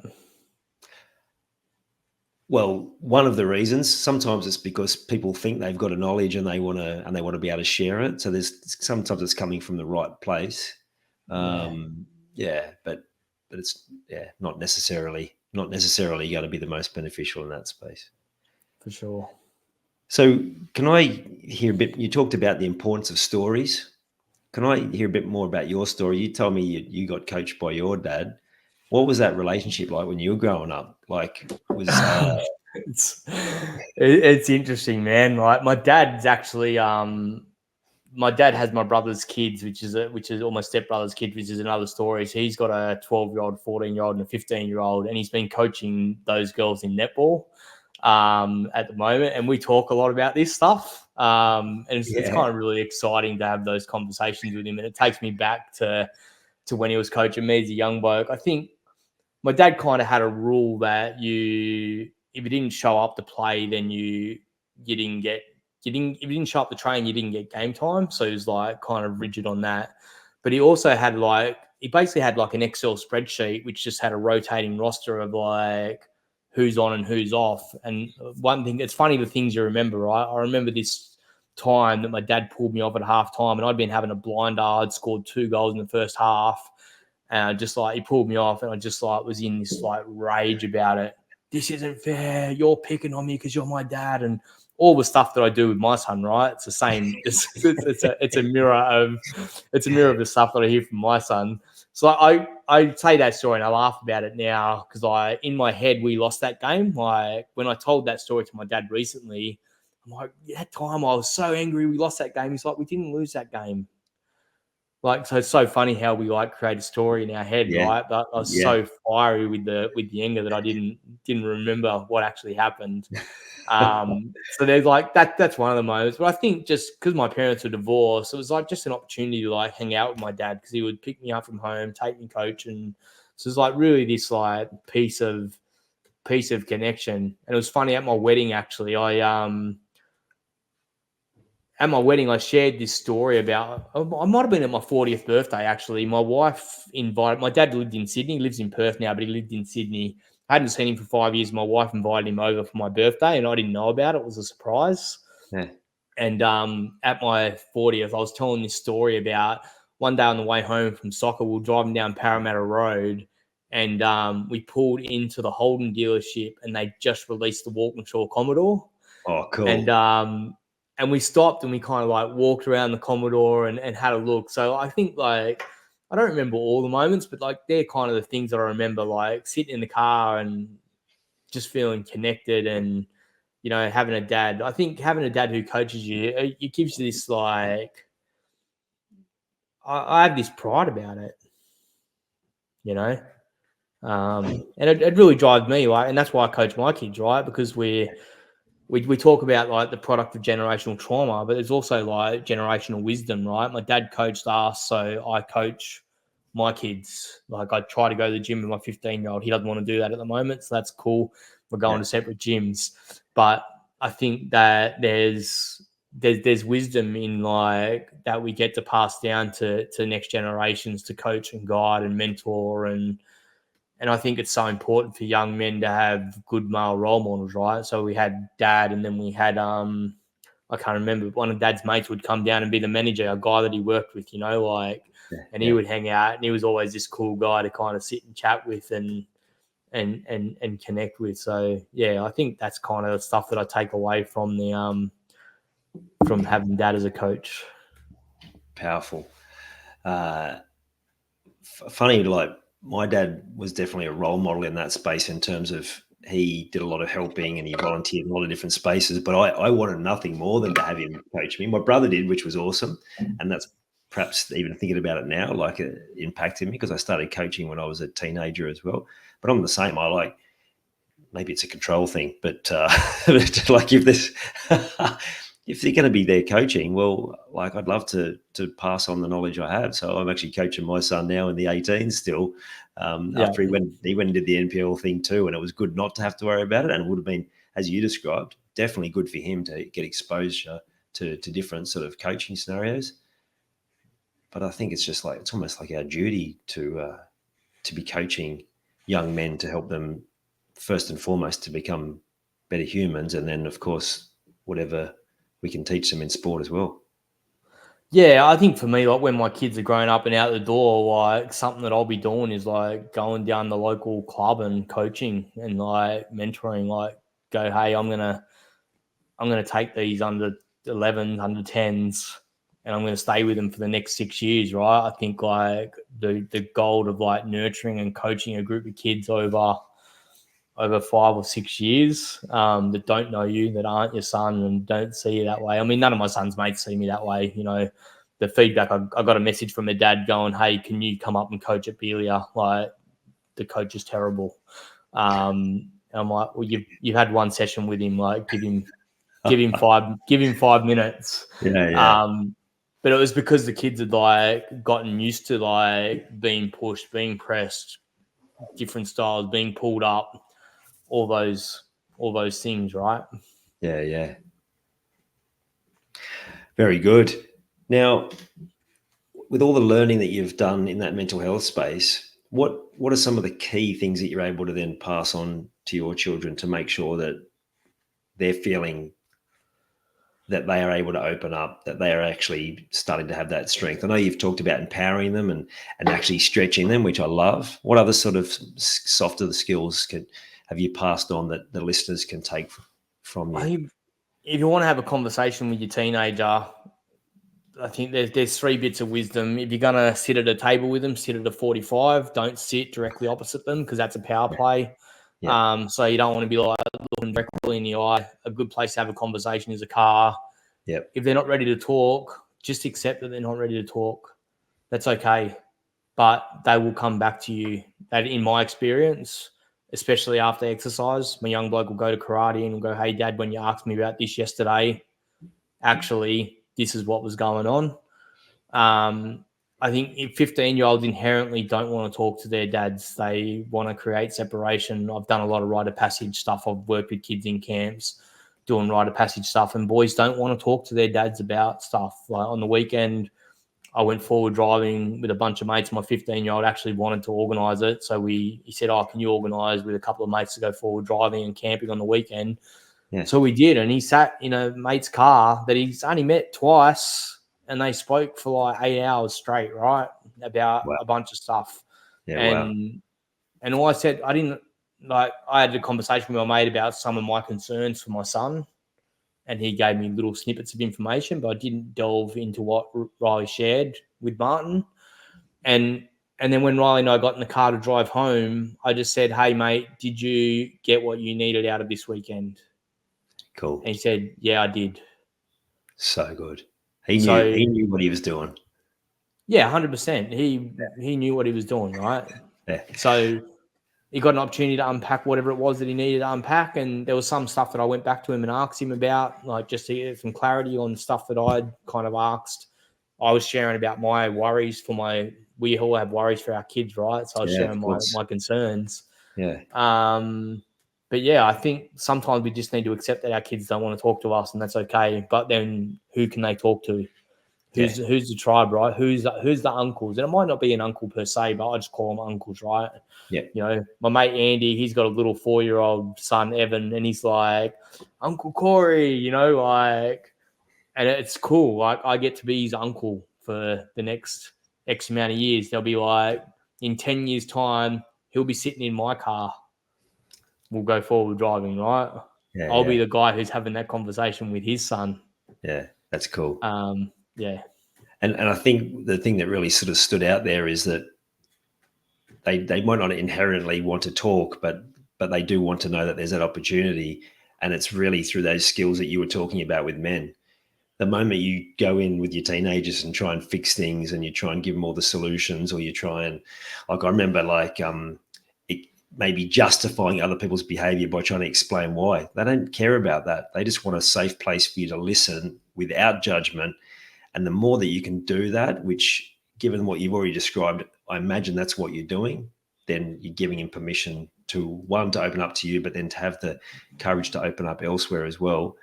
Speaker 2: Well, one of the reasons, sometimes it's because people think they've got a knowledge and they want to be able to share it. So sometimes it's coming from the right place.
Speaker 1: Yeah,
Speaker 2: Yeah, but it's not necessarily going to be the most beneficial in that space.
Speaker 1: for sure.
Speaker 2: So can I hear a bit? You talked about the importance of stories. Can I hear a bit more about your story? You told me you got coached by your dad. What was that relationship like when you were growing up? Like, was
Speaker 1: It's interesting, man. Like my dad has my brother's kids, which is almost stepbrother's kids, which is another story. So he's got a 12-year-old, 14-year-old, and a 15-year-old, and he's been coaching those girls in netball at the moment. And we talk a lot about this stuff. And it's
Speaker 2: yeah,
Speaker 1: kind of really exciting to have those conversations with him. And it takes me back to when he was coaching me as a young bloke. I think my dad kind of had a rule that if you didn't show up to play, then you you didn't show up to train, you didn't get game time. So he was like kind of rigid on that. But he also had he basically had like an Excel spreadsheet which just had a rotating roster of like who's on and who's off. And one thing, it's funny the things you remember, right? I remember this time that my dad pulled me off at halftime, and I'd been having a blinder. I'd scored 2 goals in the first half, and just like he pulled me off, and I just like was in this like rage about it. This isn't fair. You're picking on me because you're my dad, and all the stuff that I do with my son. Right? It's the same. It's a mirror of the stuff that I hear from my son. So I say that story and I laugh about it now because in my head we lost that game. Like when I told that story to my dad recently, I'm like, that time I was so angry we lost that game. He's like, we didn't lose that game. Like, so it's so funny how we like create a story in our head, right? But I was so fiery with the anger that I didn't remember what actually happened. So there's like that's one of the moments. But I think just because my parents were divorced, it was like just an opportunity to like hang out with my dad because he would pick me up from home, take me coaching. So it's like really this like piece of connection. And it was funny at my wedding actually. At my wedding, I shared this story about, I might have been at my 40th birthday, actually. My wife invited, my dad lived in Sydney, he lives in Perth now, but he lived in Sydney. I hadn't seen him for 5 years. My wife invited him over for my birthday, and I didn't know about it. It was a surprise.
Speaker 2: Yeah.
Speaker 1: And at my 40th, I was telling this story about one day on the way home from soccer, we were driving down Parramatta Road, and we pulled into the Holden dealership, and they just released the Walkinshaw Commodore.
Speaker 2: Oh, cool.
Speaker 1: And we stopped and we kind of like walked around the Commodore and had a look. So I think like, I don't remember all the moments, but like they're kind of the things that I remember, like sitting in the car and just feeling connected and, you know, having a dad. I think having a dad who coaches you, it gives you this like, I have this pride about it, you know? And it really drives me, like, and that's why I coach my kids, right? Because we talk about like the product of generational trauma, but there's also like generational wisdom, right? My dad coached us, so I coach my kids. Like I try to go to the gym with my 15-year-old. He doesn't want to do that at the moment, so that's cool. We're going to separate gyms, but I think that there's wisdom in like that we get to pass down to next generations to coach and guide and mentor and I think it's so important for young men to have good male role models, right? So we had dad, and then we had I can't remember, one of dad's mates would come down and be the manager, a guy that he worked with, you know, like, and he would hang out, and he was always this cool guy to kind of sit and chat with and connect with. So yeah, I think that's kind of the stuff that I take away from the from having dad as a coach.
Speaker 2: Powerful. Funny, like my dad was definitely a role model in that space in terms of he did a lot of helping and he volunteered in a lot of different spaces, but I wanted nothing more than to have him coach me. My brother did, which was awesome. And that's perhaps even thinking about it now, like it impacted me because I started coaching when I was a teenager as well. But I'm the same. I like, maybe it's a control thing, but like if this, if they're going to be there coaching, well, like I'd love to pass on the knowledge I have. So I'm actually coaching my son now in the 18s still. After he went and did the NPL thing too, and it was good not to have to worry about it, and it would have been, as you described, definitely good for him to get exposure to different sort of coaching scenarios. But I think it's just like it's almost like our duty to be coaching young men to help them first and foremost to become better humans, and then of course whatever we can teach them in sport as well.
Speaker 1: Yeah, I think for me, like when my kids are growing up and out the door, like something that I'll be doing is like going down the local club and coaching and like mentoring. Like, go, hey, I'm gonna take these under 11s, under 10s, and I'm gonna stay with them for the next 6 years, right? I think like the goal of like nurturing and coaching a group of kids over 5 or 6 years that don't know you, that aren't your son and don't see you that way. I mean, none of my son's mates see me that way. You know, the feedback, I got a message from my dad going, hey, can you come up and coach at Belia? Like, the coach is terrible. And I'm like, well, you've had one session with him, like give him 5 minutes.
Speaker 2: Yeah.
Speaker 1: But it was because the kids had like gotten used to like being pushed, being pressed, different styles, being pulled up, all those things, right?
Speaker 2: Yeah. Very good. Now, with all the learning that you've done in that mental health space, what are some of the key things that you're able to then pass on to your children to make sure that they're feeling that they are able to open up, that they are actually starting to have that strength? I know you've talked about empowering them and actually stretching them, which I love. What other sort of softer skills have you passed on that the listeners can take from you?
Speaker 1: I think if you want to have a conversation with your teenager, I think there's three bits of wisdom. If you're going to sit at a table with them, sit at a 45. Don't sit directly opposite them because that's a power play.
Speaker 2: Yeah.
Speaker 1: So you don't want to be like looking directly in the eye. A good place to have a conversation is a car.
Speaker 2: Yep.
Speaker 1: If they're not ready to talk, just accept that they're not ready to talk. That's okay. But they will come back to you. That, in my experience, especially after exercise, my young bloke will go to karate and will go, "Hey, Dad, when you asked me about this yesterday, actually, this is what was going on." I think 15-year-olds inherently don't want to talk to their dads. They want to create separation. I've done a lot of rite of passage stuff. I've worked with kids in camps doing rite of passage stuff, and boys don't want to talk to their dads about stuff. Like on the weekend, I went forward driving with a bunch of mates. My 15-year-old actually wanted to organise it. So he said, "Oh, can you organise with a couple of mates to go forward driving and camping on the weekend?"
Speaker 2: Yeah.
Speaker 1: So we did. And he sat in a mate's car that he's only met twice, and they spoke for like 8 hours straight, right? About
Speaker 2: Wow.
Speaker 1: a bunch of stuff.
Speaker 2: Yeah. Wow.
Speaker 1: And all I said, I had a conversation with my mate about some of my concerns for my son, and he gave me little snippets of information, but I didn't delve into what Riley shared with Martin. And then when Riley and I got in the car to drive home, I just said, "Hey, mate, did you get what you needed out of this weekend?"
Speaker 2: Cool.
Speaker 1: And he said, "Yeah, I did."
Speaker 2: So good. He
Speaker 1: So
Speaker 2: knew what he was doing.
Speaker 1: yeah, 100%. He knew what he was doing, right?
Speaker 2: Yeah.
Speaker 1: So he got an opportunity to unpack whatever it was that he needed to unpack. And there was some stuff that I went back to him and asked him about, like just to get some clarity on stuff that I'd kind of asked. I was sharing about my worries we all have worries for our kids, right? So I was
Speaker 2: Yeah, of
Speaker 1: sharing
Speaker 2: course.
Speaker 1: my concerns.
Speaker 2: Yeah.
Speaker 1: But yeah, I think sometimes we just need to accept that our kids don't want to talk to us, and that's okay. But then who can they talk to? Who's the tribe, right? Who's the uncles? And it might not be an uncle per se, but I just call them uncles, right?
Speaker 2: Yeah.
Speaker 1: You know, my mate Andy, he's got a little 4-year-old son, Evan, and he's like, "Uncle Corey," you know, like, and it's cool. Like, I get to be his uncle for the next X amount of years. They'll be like, in 10 years' time, he'll be sitting in my car. We'll go forward driving, right?
Speaker 2: Yeah.
Speaker 1: I'll be the guy who's having that conversation with his son.
Speaker 2: Yeah. That's cool.
Speaker 1: Yeah.
Speaker 2: And I think the thing that really sort of stood out there is that they might not inherently want to talk, but they do want to know that there's that opportunity. And it's really through those skills that you were talking about with men. The moment you go in with your teenagers and try and fix things and you try and give them all the solutions, or you try and, like, I remember it maybe justifying other people's behavior by trying to explain why. They don't care about that. They just want a safe place for you to listen without judgment. And the more that you can do that, which, given what you've already described, I imagine that's what you're doing, then you're giving him permission to, one, to open up to you, but then to have the courage to open up elsewhere as well.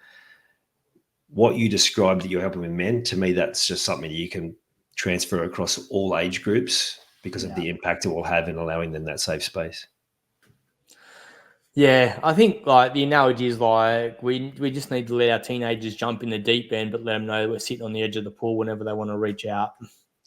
Speaker 2: What you described that you're helping with men, to me, that's just something that you can transfer across all age groups because of the impact it will have in allowing them that safe space.
Speaker 1: Yeah, I think like the analogy is like we just need to let our teenagers jump in the deep end, but let them know we're sitting on the edge of the pool whenever they want to reach out.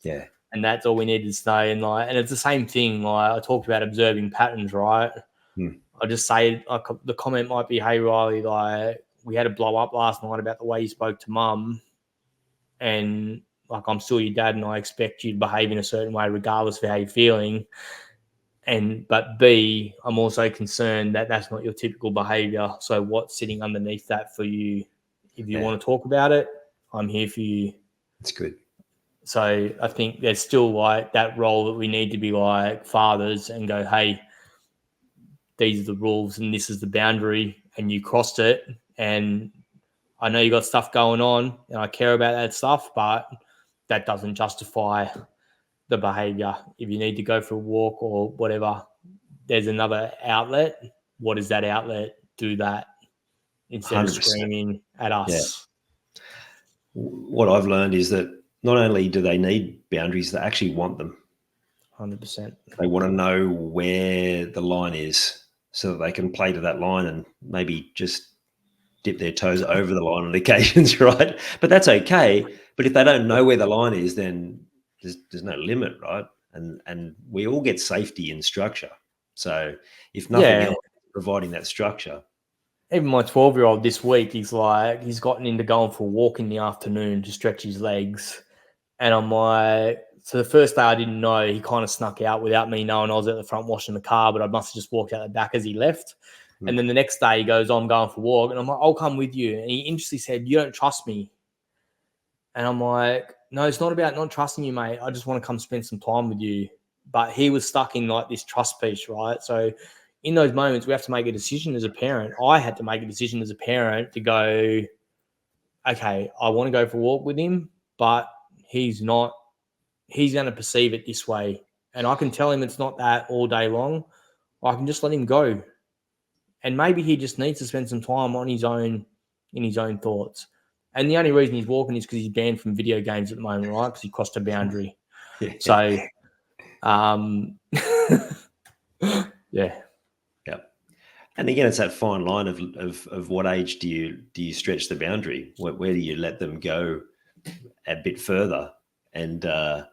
Speaker 2: Yeah.
Speaker 1: And that's all we need to say. And it's the same thing. Like I talked about observing patterns, right? I just say, like, the comment might be, "Hey Riley, like we had a blow up last night about the way you spoke to mum, and like I'm still your dad, and I expect you to behave in a certain way regardless of how you're feeling. But B, I'm also concerned that that's not your typical behavior. So what's sitting underneath that for you? If you want to talk about it, I'm here for you."
Speaker 2: That's good.
Speaker 1: So I think there's still like that role that we need to be like fathers and go, "Hey, these are the rules and this is the boundary, and you crossed it. And I know you got stuff going on and I care about that stuff, but that doesn't justify the behavior. If you need to go for a walk or whatever, there's another outlet. What is that outlet? Do that instead of
Speaker 2: 100%.
Speaker 1: screaming at us."
Speaker 2: what I've learned is that not only do they need boundaries, they actually want them.
Speaker 1: 100%.
Speaker 2: They want to know where the line is so that they can play to that line and maybe just dip their toes over the line on occasions, right? But that's okay. But if they don't know where the line is, then there's no limit, right? And we all get safety in structure. So if nothing
Speaker 1: Yeah.
Speaker 2: else, providing that structure.
Speaker 1: Even my 12-year-old this week, he's gotten into going for a walk in the afternoon to stretch his legs. And I'm like, so the first day I didn't know, he kind of snuck out without me knowing. I was at the front washing the car, but I must have just walked out the back as he left. And then the next day he goes, I'm going for a walk. And I'm like, I'll come with you. And he instantly said, you don't trust me. And I'm like, no, it's not about not trusting you, mate. I just want to come spend some time with you. But he was stuck in like this trust piece, right? So in those moments, we have to make a decision as a parent. I had to make a decision as a parent to go, okay, I want to go for a walk with him, but he's going to perceive it this way. And I can tell him it's not that all day long. I can just let him go. And maybe he just needs to spend some time on his own, in his own thoughts. And the only reason he's walking is because he's banned from video games at the moment, right? Because he crossed a boundary.
Speaker 2: Yeah.
Speaker 1: So, yeah.
Speaker 2: And again, it's that fine line of what age do you stretch the boundary? Where do you let them go a bit further? And that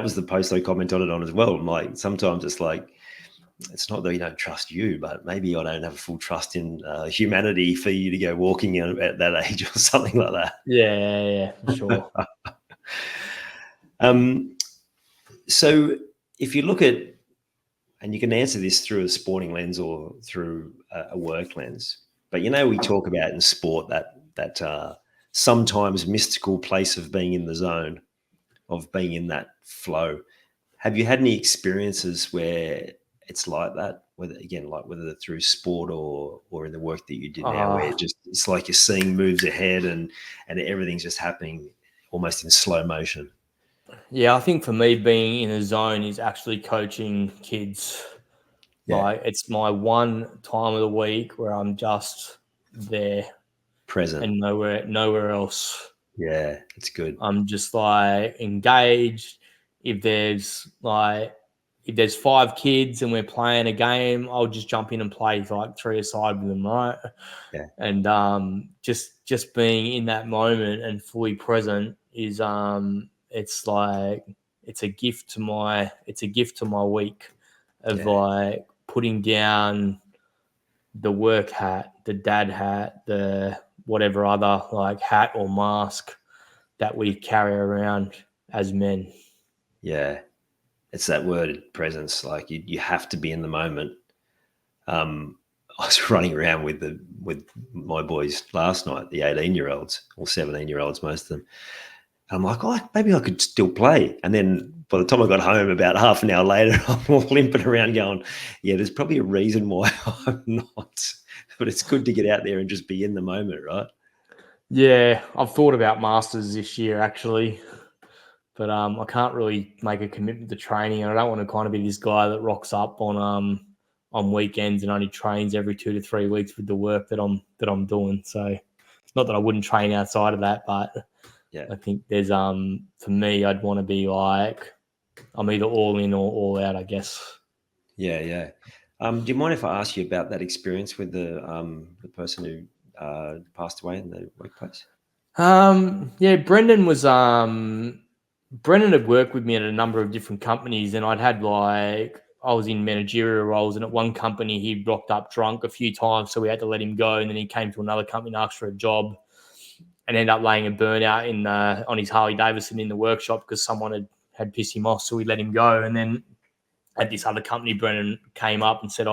Speaker 2: was the post I commented on as well. I'm like, sometimes it's like, it's not that we don't trust you, but maybe I don't have full trust in humanity for you to go walking at that age or something like that.
Speaker 1: Yeah, for sure.
Speaker 2: So if you look at, and you can answer this through a sporting lens or through a work lens, but we talk about in sport that sometimes mystical place of being in the zone, of being in that flow. Have you had any experiences where it's like that, whether through sport or in the work that you did now, where it's like you're seeing moves ahead and everything's just happening almost in slow motion?
Speaker 1: Yeah, I think for me, being in a zone is actually coaching kids.
Speaker 2: Yeah.
Speaker 1: Like, it's my one time of the week where I'm just there,
Speaker 2: Present.
Speaker 1: and nowhere else.
Speaker 2: Yeah, it's good.
Speaker 1: I'm just like engaged. If there's 5 kids and we're playing a game, I'll just jump in and play like 3 aside with them, right?
Speaker 2: Yeah.
Speaker 1: And just being in that moment and fully present is it's like it's a gift to my week of like putting down the work hat, the dad hat, the whatever other like hat or mask that we carry around as men.
Speaker 2: Yeah. It's that word presence. Like you have to be in the moment. I was running around with my boys last night, the 18-year-olds or 17-year-olds, most of them. I'm like, maybe I could still play. And then by the time I got home, about half an hour later, I'm all limping around going, yeah, there's probably a reason why I'm not. But it's good to get out there and just be in the moment, right?
Speaker 1: Yeah, I've thought about masters this year actually, but I can't really make a commitment to training, and I don't want to kind of be this guy that rocks up on weekends and only trains every 2 to 3 weeks with the work that I'm doing. So it's not that I wouldn't train outside of that, but
Speaker 2: Yeah.
Speaker 1: I think there's for me, I'd want to be like I'm either all in or all out, I guess.
Speaker 2: Yeah. Do you mind if I ask you about that experience with the person who passed away in the workplace?
Speaker 1: Yeah, Brendan had worked with me at a number of different companies, and I was in managerial roles, and at one company he rocked up drunk a few times, so we had to let him go, and then he came to another company and asked for a job and ended up laying a burnout on his Harley Davidson in the workshop because someone had pissed him off, so we let him go. And then at this other company, Brendan came up and said,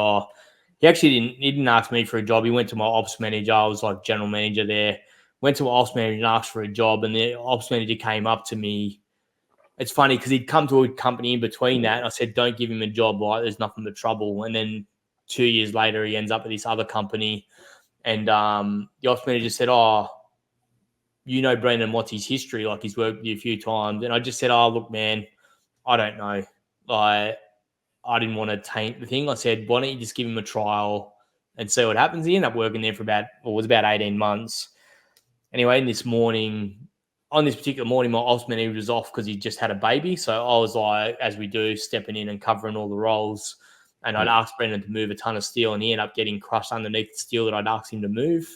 Speaker 1: he didn't ask me for a job. He went to my ops manager. I was like general manager there. Went to my ops manager and asked for a job, and the ops manager came up to me. It's funny because he'd come to a company in between that, and I said, don't give him a job, right? There's nothing but trouble. And then 2 years later, he ends up at this other company, and the ops manager said, Brendan, what's his history? Like, he's worked with you a few times. And I just said, look, man, I don't know. Like, I didn't want to taint the thing. I said, why don't you just give him a trial and see what happens? He ended up working there for about 18 months. Anyway, on this particular morning, my ops man, he was off because he just had a baby. So I was like, as we do, stepping in and covering all the roles. And I'd asked Brendan to move a ton of steel, and he ended up getting crushed underneath the steel that I'd asked him to move.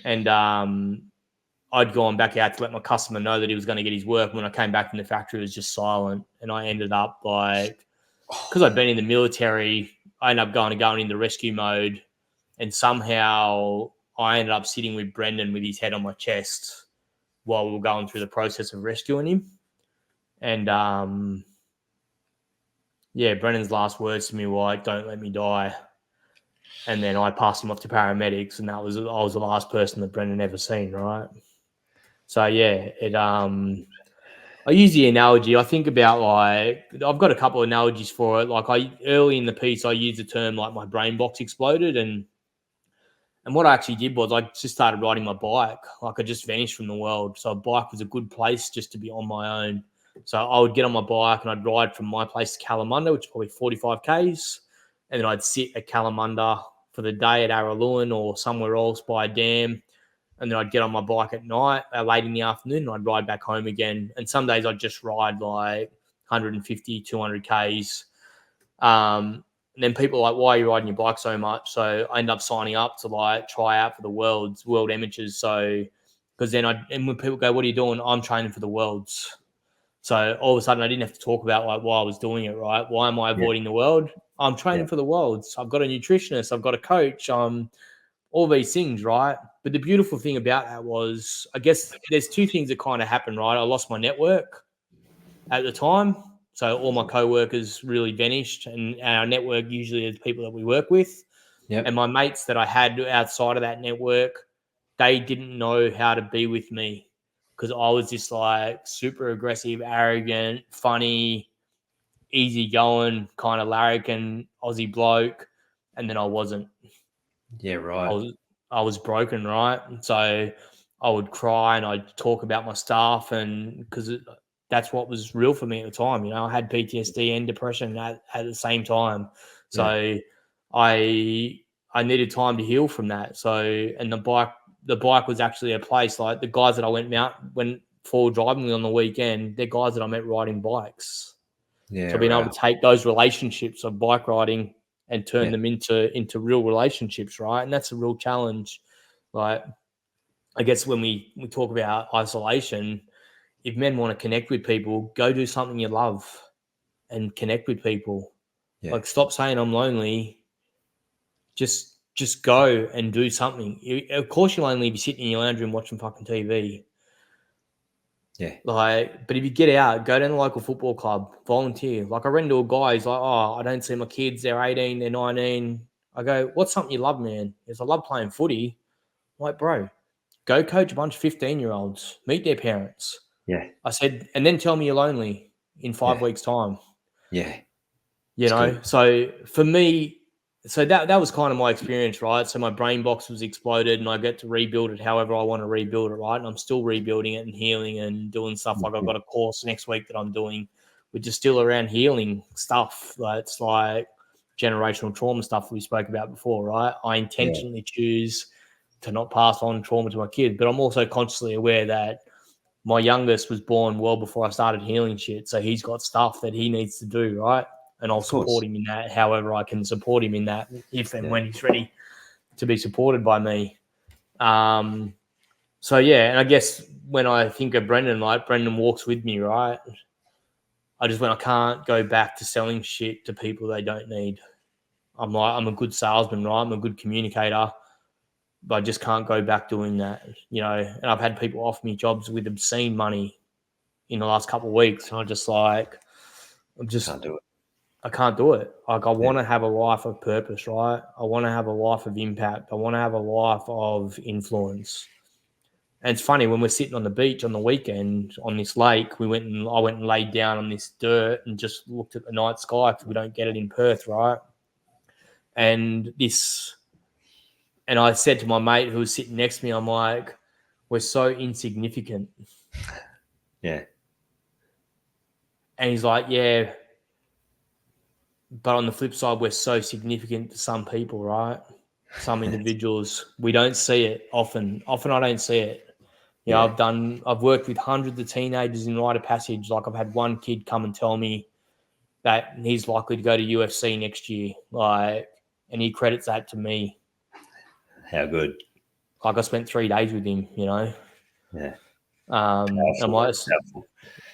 Speaker 1: And I'd gone back out to let my customer know that he was going to get his work. When I came back from the factory, it was just silent. And I ended up because I'd been in the military, I ended up going into rescue mode. And somehow I ended up sitting with Brendan with his head on my chest while we were going through the process of rescuing him. And Brendan's last words to me were like, "Don't let me die." And then I passed him off to paramedics, and I was the last person that Brendan ever seen, right? So yeah, I use the analogy. I think about I've got a couple of analogies for it. Early in the piece, I used the term like my brain box exploded, and what I actually did was I just started riding my bike. Like I just vanished from the world. So a bike was a good place just to be on my own. So I would get on my bike and I'd ride from my place to Kalamunda, which is probably 45 Ks. And then I'd sit at Kalamunda for the day at Araluen or somewhere else by a dam. And then I'd get on my bike at night, late in the afternoon, and I'd ride back home again. And some days I'd just ride like 150, 200 Ks. And then people are like, "Why are you riding your bike so much?" So I end up signing up to try out for the world amateurs. So because then and when people go, "What are you doing?" I'm training for the worlds. So all of a sudden I didn't have to talk about why I was doing it, right? Why am I avoiding the world? I'm training for the worlds. I've got a nutritionist. I've got a coach. All these things, right? But the beautiful thing about that was, I guess there's two things that kind of happened, right? I lost my network at the time. So all my co-workers really vanished, and our network usually is people that we work with.
Speaker 2: Yep.
Speaker 1: And my mates that I had outside of that network, they didn't know how to be with me because I was just like super aggressive, arrogant, funny, easygoing, kind of larrikin Aussie bloke. And then I wasn't.
Speaker 2: Yeah, right.
Speaker 1: I was broken, right? So I would cry and I'd talk about my stuff, and because that's what was real for me at the time. You know, I had PTSD and depression at the same time. So I needed time to heal from that. So, and the bike was actually a place like the guys that I went forward driving with on the weekend. They're guys that I met riding bikes.
Speaker 2: Yeah,
Speaker 1: So being able to take those relationships of bike riding and turn them into real relationships, right? And that's a real challenge. Like, I guess when we talk about isolation, if men want to connect with people, go do something you love and connect with people.
Speaker 2: Yeah.
Speaker 1: Like, stop saying I'm lonely. Just go and do something. Of course, you'll only be sitting in your lounge room watching fucking TV.
Speaker 2: Yeah.
Speaker 1: But if you get out, go down to the local football club, volunteer. Like, I ran into a guy, he's like, "Oh, I don't see my kids. They're 18, they're 19. I go, "What's something you love, man?" He goes, "I love playing footy." I'm like, "Bro, go coach a bunch of 15-year-olds, meet their parents."
Speaker 2: Yeah.
Speaker 1: I said, "And then tell me you're lonely in 5 weeks' time."
Speaker 2: Yeah.
Speaker 1: You know,
Speaker 2: good.
Speaker 1: so for me, so that was kind of my experience, right? So my brain box was exploded and I get to rebuild it however I want to rebuild it, right? And I'm still rebuilding it and healing and doing stuff. Like, I've got a course next week that I'm doing, which is still around healing stuff. It's like generational trauma stuff we spoke about before, right? I intentionally choose to not pass on trauma to my kids, but I'm also consciously aware that my youngest was born well before I started healing shit. So he's got stuff that he needs to do, right? And I'll support him in that however I can support him in that if and when he's ready to be supported by me. So, yeah, and I guess when I think of Brendan, like, Brendan walks with me, right? I can't go back to selling shit to people they don't need. I'm a good salesman, right? I'm a good communicator, but I just can't go back doing that, you know. And I've had people offer me jobs with obscene money in the last couple of weeks, and
Speaker 2: Can't do it.
Speaker 1: I can't do it. Like, I want to have a life of purpose, right? I want to have a life of impact. I want to have a life of influence. And it's funny, when we're sitting on the beach on the weekend on this lake, I went and laid down on this dirt and just looked at the night sky because we don't get it in Perth, right? And I said to my mate who was sitting next to me, I'm like, "We're so insignificant."
Speaker 2: Yeah.
Speaker 1: And he's like, "Yeah, but on the flip side, we're so significant to some people, right? Some individuals. We don't see it often. Often I don't see it. You know, I've worked with hundreds of teenagers in rite of passage. Like I've had one kid come and tell me that he's likely to go to UFC next year. Like, and he credits that to me.
Speaker 2: How good.
Speaker 1: Like I spent 3 days with him, you know.
Speaker 2: Yeah.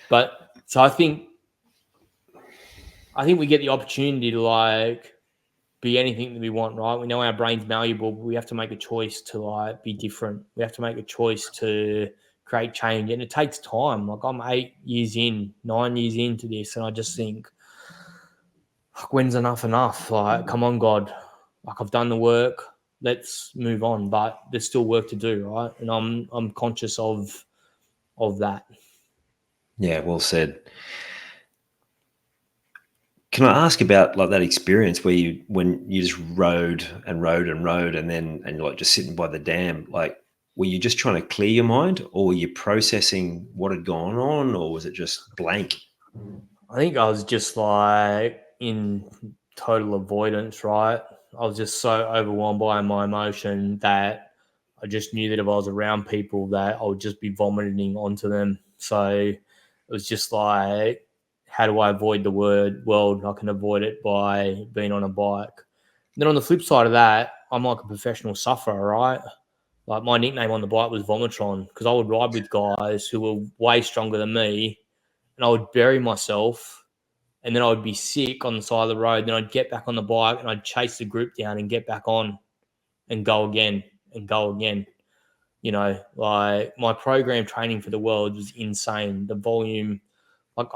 Speaker 1: But so I think we get the opportunity to like be anything that we want, right? We know our brain's malleable, but we have to make a choice to like be different. We have to make a choice to create change, and it takes time. Like I'm 9 years into this, and I just think, when's enough? Like, come on, God. Like I've done the work. Let's move on. But there's still work to do, right? And I'm conscious of that.
Speaker 2: Yeah, well said. Can I ask about like that experience where when you just rode and then like just sitting by the dam, like were you just trying to clear your mind, or were you processing what had gone on, or was it just blank?
Speaker 1: I think I was just like in total avoidance, right? I was just so overwhelmed by my emotion that I just knew that if I was around people that I would just be vomiting onto them. So it was just like, how do I avoid the world? I can avoid it by being on a bike. And then on the flip side of that, I'm like a professional sufferer, right? Like my nickname on the bike was Vomitron because I would ride with guys who were way stronger than me, and I would bury myself, and then I would be sick on the side of the road. Then I'd get back on the bike and I'd chase the group down and get back on and go again and go again. You know, like my program training for the world was insane. The volume, like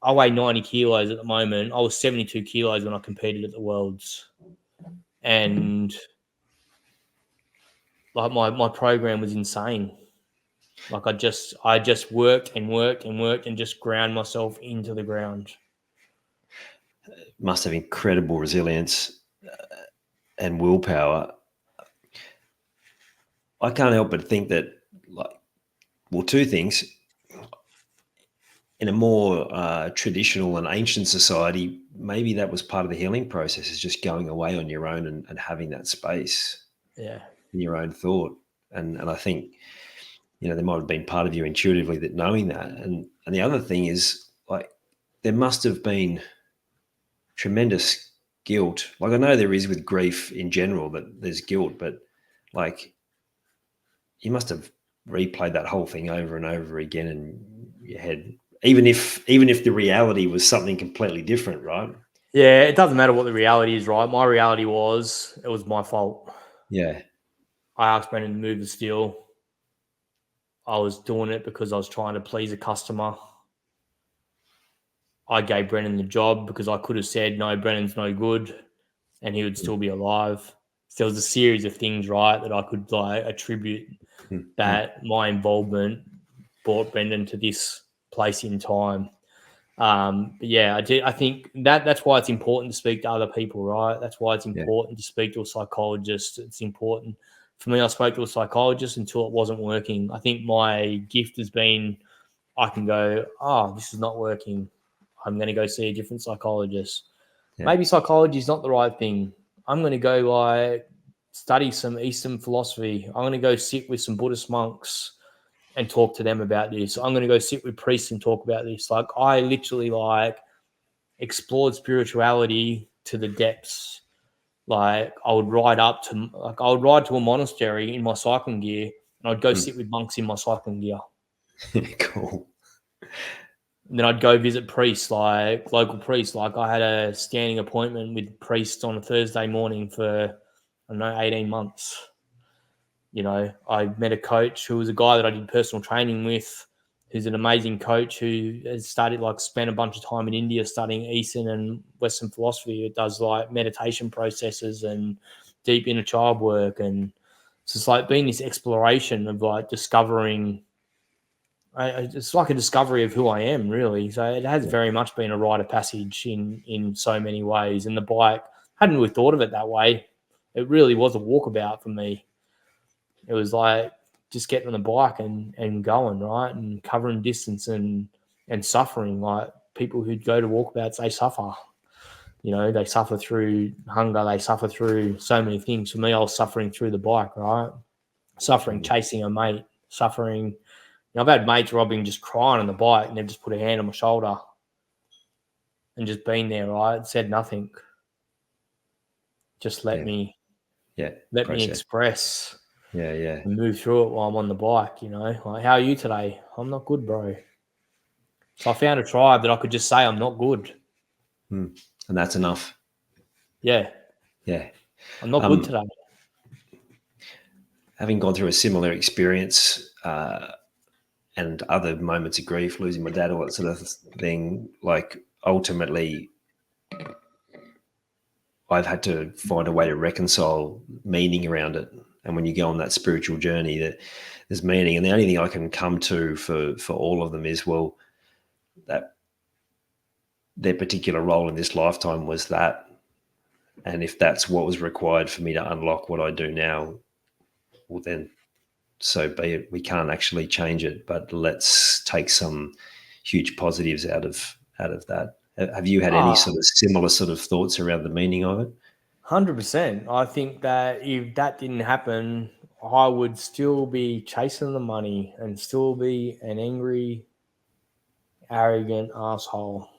Speaker 1: I weigh 90 kilos at the moment. I was 72 kilos when I competed at the Worlds. And like my program was insane. Like I just worked and just ground myself into the ground.
Speaker 2: Must have incredible resilience and willpower. I can't help but think that, like, well, two things. In a more traditional and ancient society, maybe that was part of the healing process, is just going away on your own and having that space in your own thought. And I think, you know, there might have been part of you intuitively that knowing that. And the other thing is, like, there must have been tremendous guilt. Like I know there is with grief in general, that there's guilt, but like you must have replayed that whole thing over and over again in your head, even if the reality was something completely different, right?
Speaker 1: Yeah, it doesn't matter what the reality is, right? My reality was it was my fault.
Speaker 2: Yeah.
Speaker 1: I asked Brendan to move the steel. I was doing it because I was trying to please a customer. I gave Brendan the job because I could have said, no, Brendan's no good, and he would still be alive. So there was a series of things, right, that I could like attribute that my involvement brought Brendan to this place in time. But yeah, I think that's why it's important to speak to other people, right? That's why it's important to speak to a psychologist. It's important. For me, I spoke to a psychologist until it wasn't working. I think my gift has been I can go, oh, this is not working. I'm going to go see a different psychologist.
Speaker 2: Yeah.
Speaker 1: Maybe psychology is not the right thing. I'm going to go like study some Eastern philosophy. I'm going to go sit with some Buddhist monks and talk to them about this. I'm going to go sit with priests and talk about this. Like I literally like explored spirituality to the depths. Like I would ride to a monastery in my cycling gear, and I'd go sit with monks in my cycling gear.
Speaker 2: Cool.
Speaker 1: And then I'd go visit priests, like local priests. Like I had a standing appointment with priests on a Thursday morning for, 18 months. You know, I met a coach who was a guy that I did personal training with, who's an amazing coach who has spent a bunch of time in India studying Eastern and Western philosophy. It does like meditation processes and deep inner child work. And it's just like been this exploration of like discovering. It's like a discovery of who I am, really. So it has very much been a rite of passage in so many ways. And the bike, I hadn't really thought of it that way. It really was a walkabout for me. It was like just getting on the bike and going, right, and covering distance and suffering. Like people who go to walkabouts, they suffer. You know, they suffer through hunger. They suffer through so many things. For me, I was suffering through the bike, right? Suffering chasing a mate. suffering. You know, I've had mates robbing just crying on the bike and they've just put a hand on my shoulder and just been there, right? Said nothing. Just let me express.
Speaker 2: Yeah.
Speaker 1: And move through it while I'm on the bike, you know. Like, how are you today? I'm not good, bro. So I found a tribe that I could just say I'm not good.
Speaker 2: And that's enough.
Speaker 1: Yeah.
Speaker 2: Yeah.
Speaker 1: I'm not good today.
Speaker 2: Having gone through a similar experience and other moments of grief, losing my dad, all that sort of thing, like ultimately I've had to find a way to reconcile meaning around it. And when you go on that spiritual journey, that there's meaning. And the only thing I can come to for all of them is, well, that their particular role in this lifetime was that. And if that's what was required for me to unlock what I do now, well, then so be it. We can't actually change it, but let's take some huge positives out of that. Have you had any sort of similar sort of thoughts around the meaning of it?
Speaker 1: 100%. I think that if that didn't happen, I would still be chasing the money and still be an angry, arrogant asshole.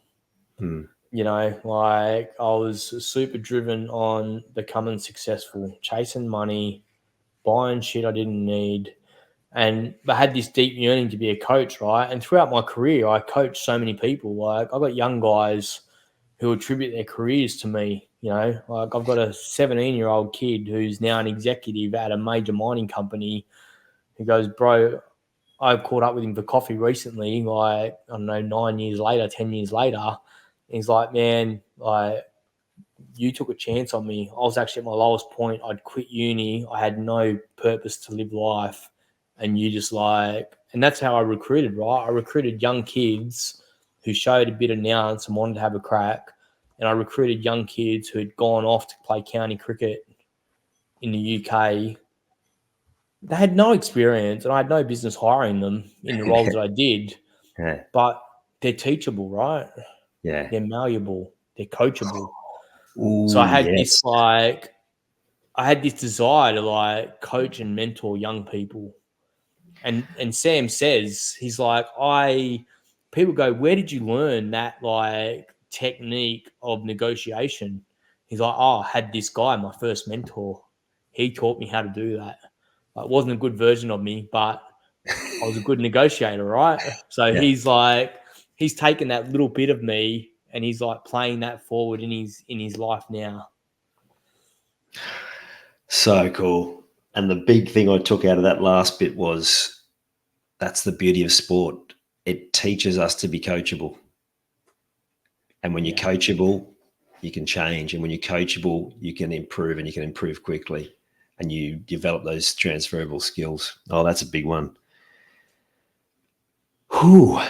Speaker 1: You know, like I was super driven on becoming successful, chasing money, buying shit I didn't need. And I had this deep yearning to be a coach, right? And throughout my career, I coached so many people. Like I got young guys who attribute their careers to me. You know, like I've got a 17-year-old kid who's now an executive at a major mining company who goes, bro, I caught up with him for coffee recently, like, I don't know, 9 years later, 10 years later. He's like, man, like, you took a chance on me. I was actually at my lowest point. I'd quit uni. I had no purpose to live life. And you just like, and that's how I recruited, right? I recruited young kids who showed a bit of nous and wanted to have a crack. And I recruited young kids who had gone off to play county cricket in the UK. They had no experience and I had no business hiring them in the roles that I did.
Speaker 2: Yeah.
Speaker 1: But they're teachable, right?
Speaker 2: Yeah.
Speaker 1: They're malleable. They're coachable.
Speaker 2: Ooh,
Speaker 1: So I had
Speaker 2: yes.
Speaker 1: this desire to like coach and mentor young people. And Sam says, he's like, people go, where did you learn that like technique of negotiation? He's like, I had this guy, my first mentor. He taught me how to do that. It wasn't a good version of me, but I was a good negotiator, right? So
Speaker 2: Yeah.
Speaker 1: he's like, he's taken that little bit of me and he's like playing that forward in his life now.
Speaker 2: So cool. And the big thing I took out of that last bit was that's the beauty of sport. It teaches us to be coachable. And when you're coachable, you can change. And when you're coachable, you can improve and you can improve quickly. And you develop those transferable skills. Oh, that's a big one. Whew.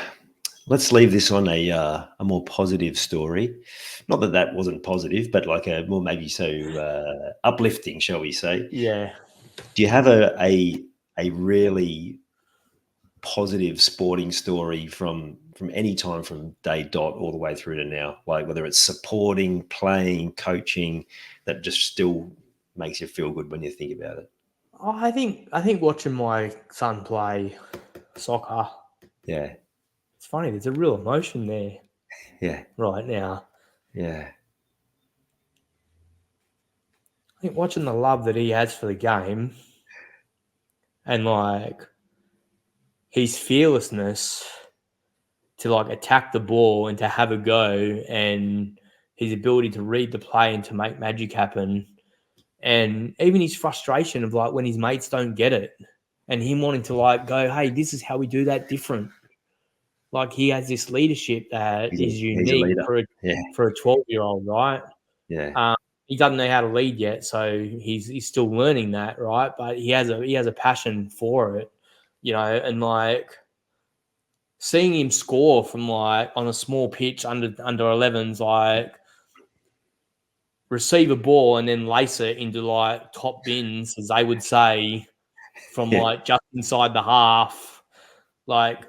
Speaker 2: Let's leave this on a more positive story. Not that that wasn't positive, but like a more maybe so uplifting, shall we say?
Speaker 1: Yeah.
Speaker 2: Do you have a really positive sporting story from any time from day dot all the way through to now? Like whether it's supporting, playing, coaching, that just still makes you feel good when you think about it.
Speaker 1: I think watching my son play soccer,
Speaker 2: Yeah.
Speaker 1: it's funny. There's a real emotion there
Speaker 2: Yeah.
Speaker 1: right now.
Speaker 2: Yeah.
Speaker 1: I think watching the love that he has for the game and like his fearlessness to like attack the ball and to have a go and his ability to read the play and to make magic happen. And even his frustration of like when his mates don't get it and him wanting to like go, hey, this is how we do that different. Like he has this leadership that is
Speaker 2: He's a
Speaker 1: unique
Speaker 2: leader. Yeah.
Speaker 1: for a 12-year-old, right?
Speaker 2: Yeah.
Speaker 1: He doesn't know how to lead yet, so he's still learning that, right? But he has a passion for it, you know, and like seeing him score from like on a small pitch under 11s, like receive a ball and then lace it into like top bins, as they would say, from like just inside the half, like,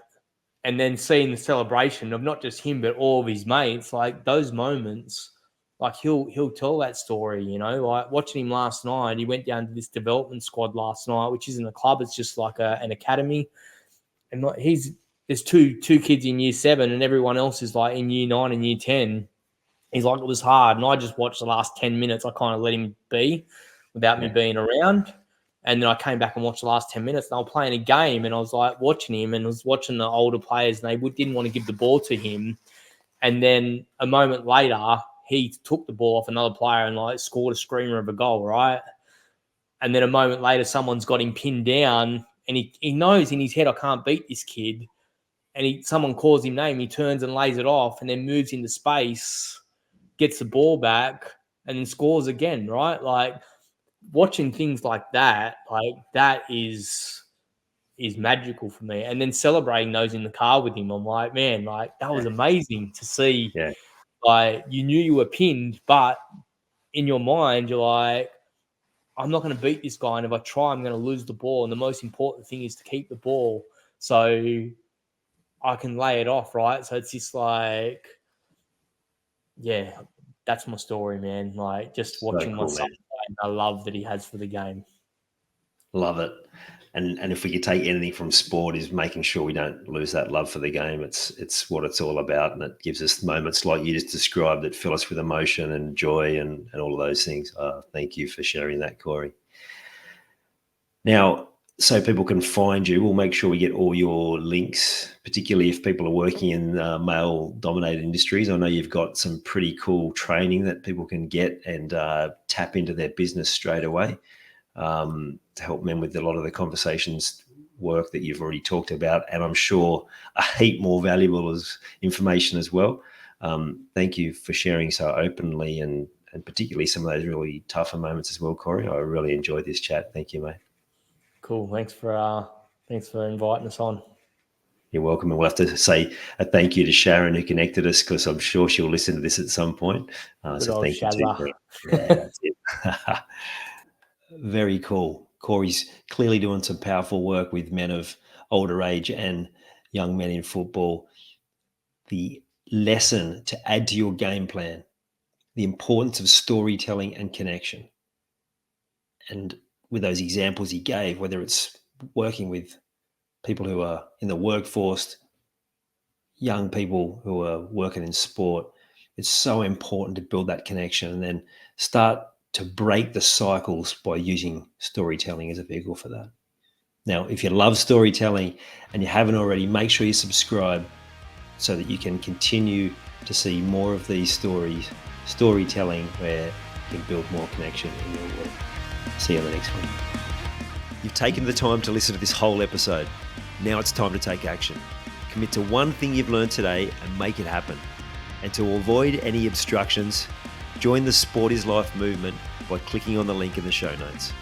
Speaker 1: and then seeing the celebration of not just him but all of his mates, like those moments, like he'll tell that story, you know, like watching him last night. He went down to this development squad last night, which isn't a club, it's just like an academy. And like there's two kids in year 7 and everyone else is like in year 9 and year 10. He's like, it was hard. And I just watched the last 10 minutes. I kind of let him be without me being around. And then I came back and watched the last 10 minutes. And they were playing a game. And I was like watching him and I was watching the older players. And they didn't want to give the ball to him. And then a moment later, he took the ball off another player and like scored a screamer of a goal, right? And then a moment later, someone's got him pinned down. And he knows in his head, I can't beat this kid. And someone calls him name. He turns and lays it off and then moves into space, gets the ball back, and then scores again, right? Like watching things like that is magical for me. And then celebrating those in the car with him, I'm like, man, like that was amazing to see.
Speaker 2: Yeah.
Speaker 1: Like you knew you were pinned, but in your mind, you're like, I'm not going to beat this guy. And if I try, I'm going to lose the ball. And the most important thing is to keep the ball so I can lay it off, right? So it's just like, yeah, that's my story, man. Like just watching my son and the love that he has for the game.
Speaker 2: Love it. And if we could take anything from sport is making sure we don't lose that love for the game. It's what it's all about. And it gives us moments like you just described that fill us with emotion and joy and all of those things. Thank you for sharing that, Corey. Now, so people can find you, we'll make sure we get all your links, particularly if people are working in male-dominated industries. I know you've got some pretty cool training that people can get and tap into their business straight away to help men with a lot of the conversations work that you've already talked about. And I'm sure a heap more valuable information as well. Thank you for sharing so openly and particularly some of those really tougher moments as well, Corey. I really enjoyed this chat. Thank you, mate.
Speaker 1: Cool. Thanks for inviting us on.
Speaker 2: You're welcome. And we'll have to say a thank you to Sharon who connected us because I'm sure she'll listen to this at some point. So thank you to her. Yeah, that's it. Very cool. Corey's clearly doing some powerful work with men of older age and young men in football. The lesson to add to your game plan, the importance of storytelling and connection. And with those examples he gave, whether it's working with people who are in the workforce, young people who are working in sport, it's so important to build that connection and then start to break the cycles by using storytelling as a vehicle for that. Now, if you love storytelling and you haven't already, make sure you subscribe so that you can continue to see more of these storytelling where you can build more connection in your work. See you on the next one. You've taken the time to listen to this whole episode. Now it's time to take action. Commit to one thing you've learned today and make it happen. And to avoid any obstructions, join the Sport is Life movement by clicking on the link in the show notes.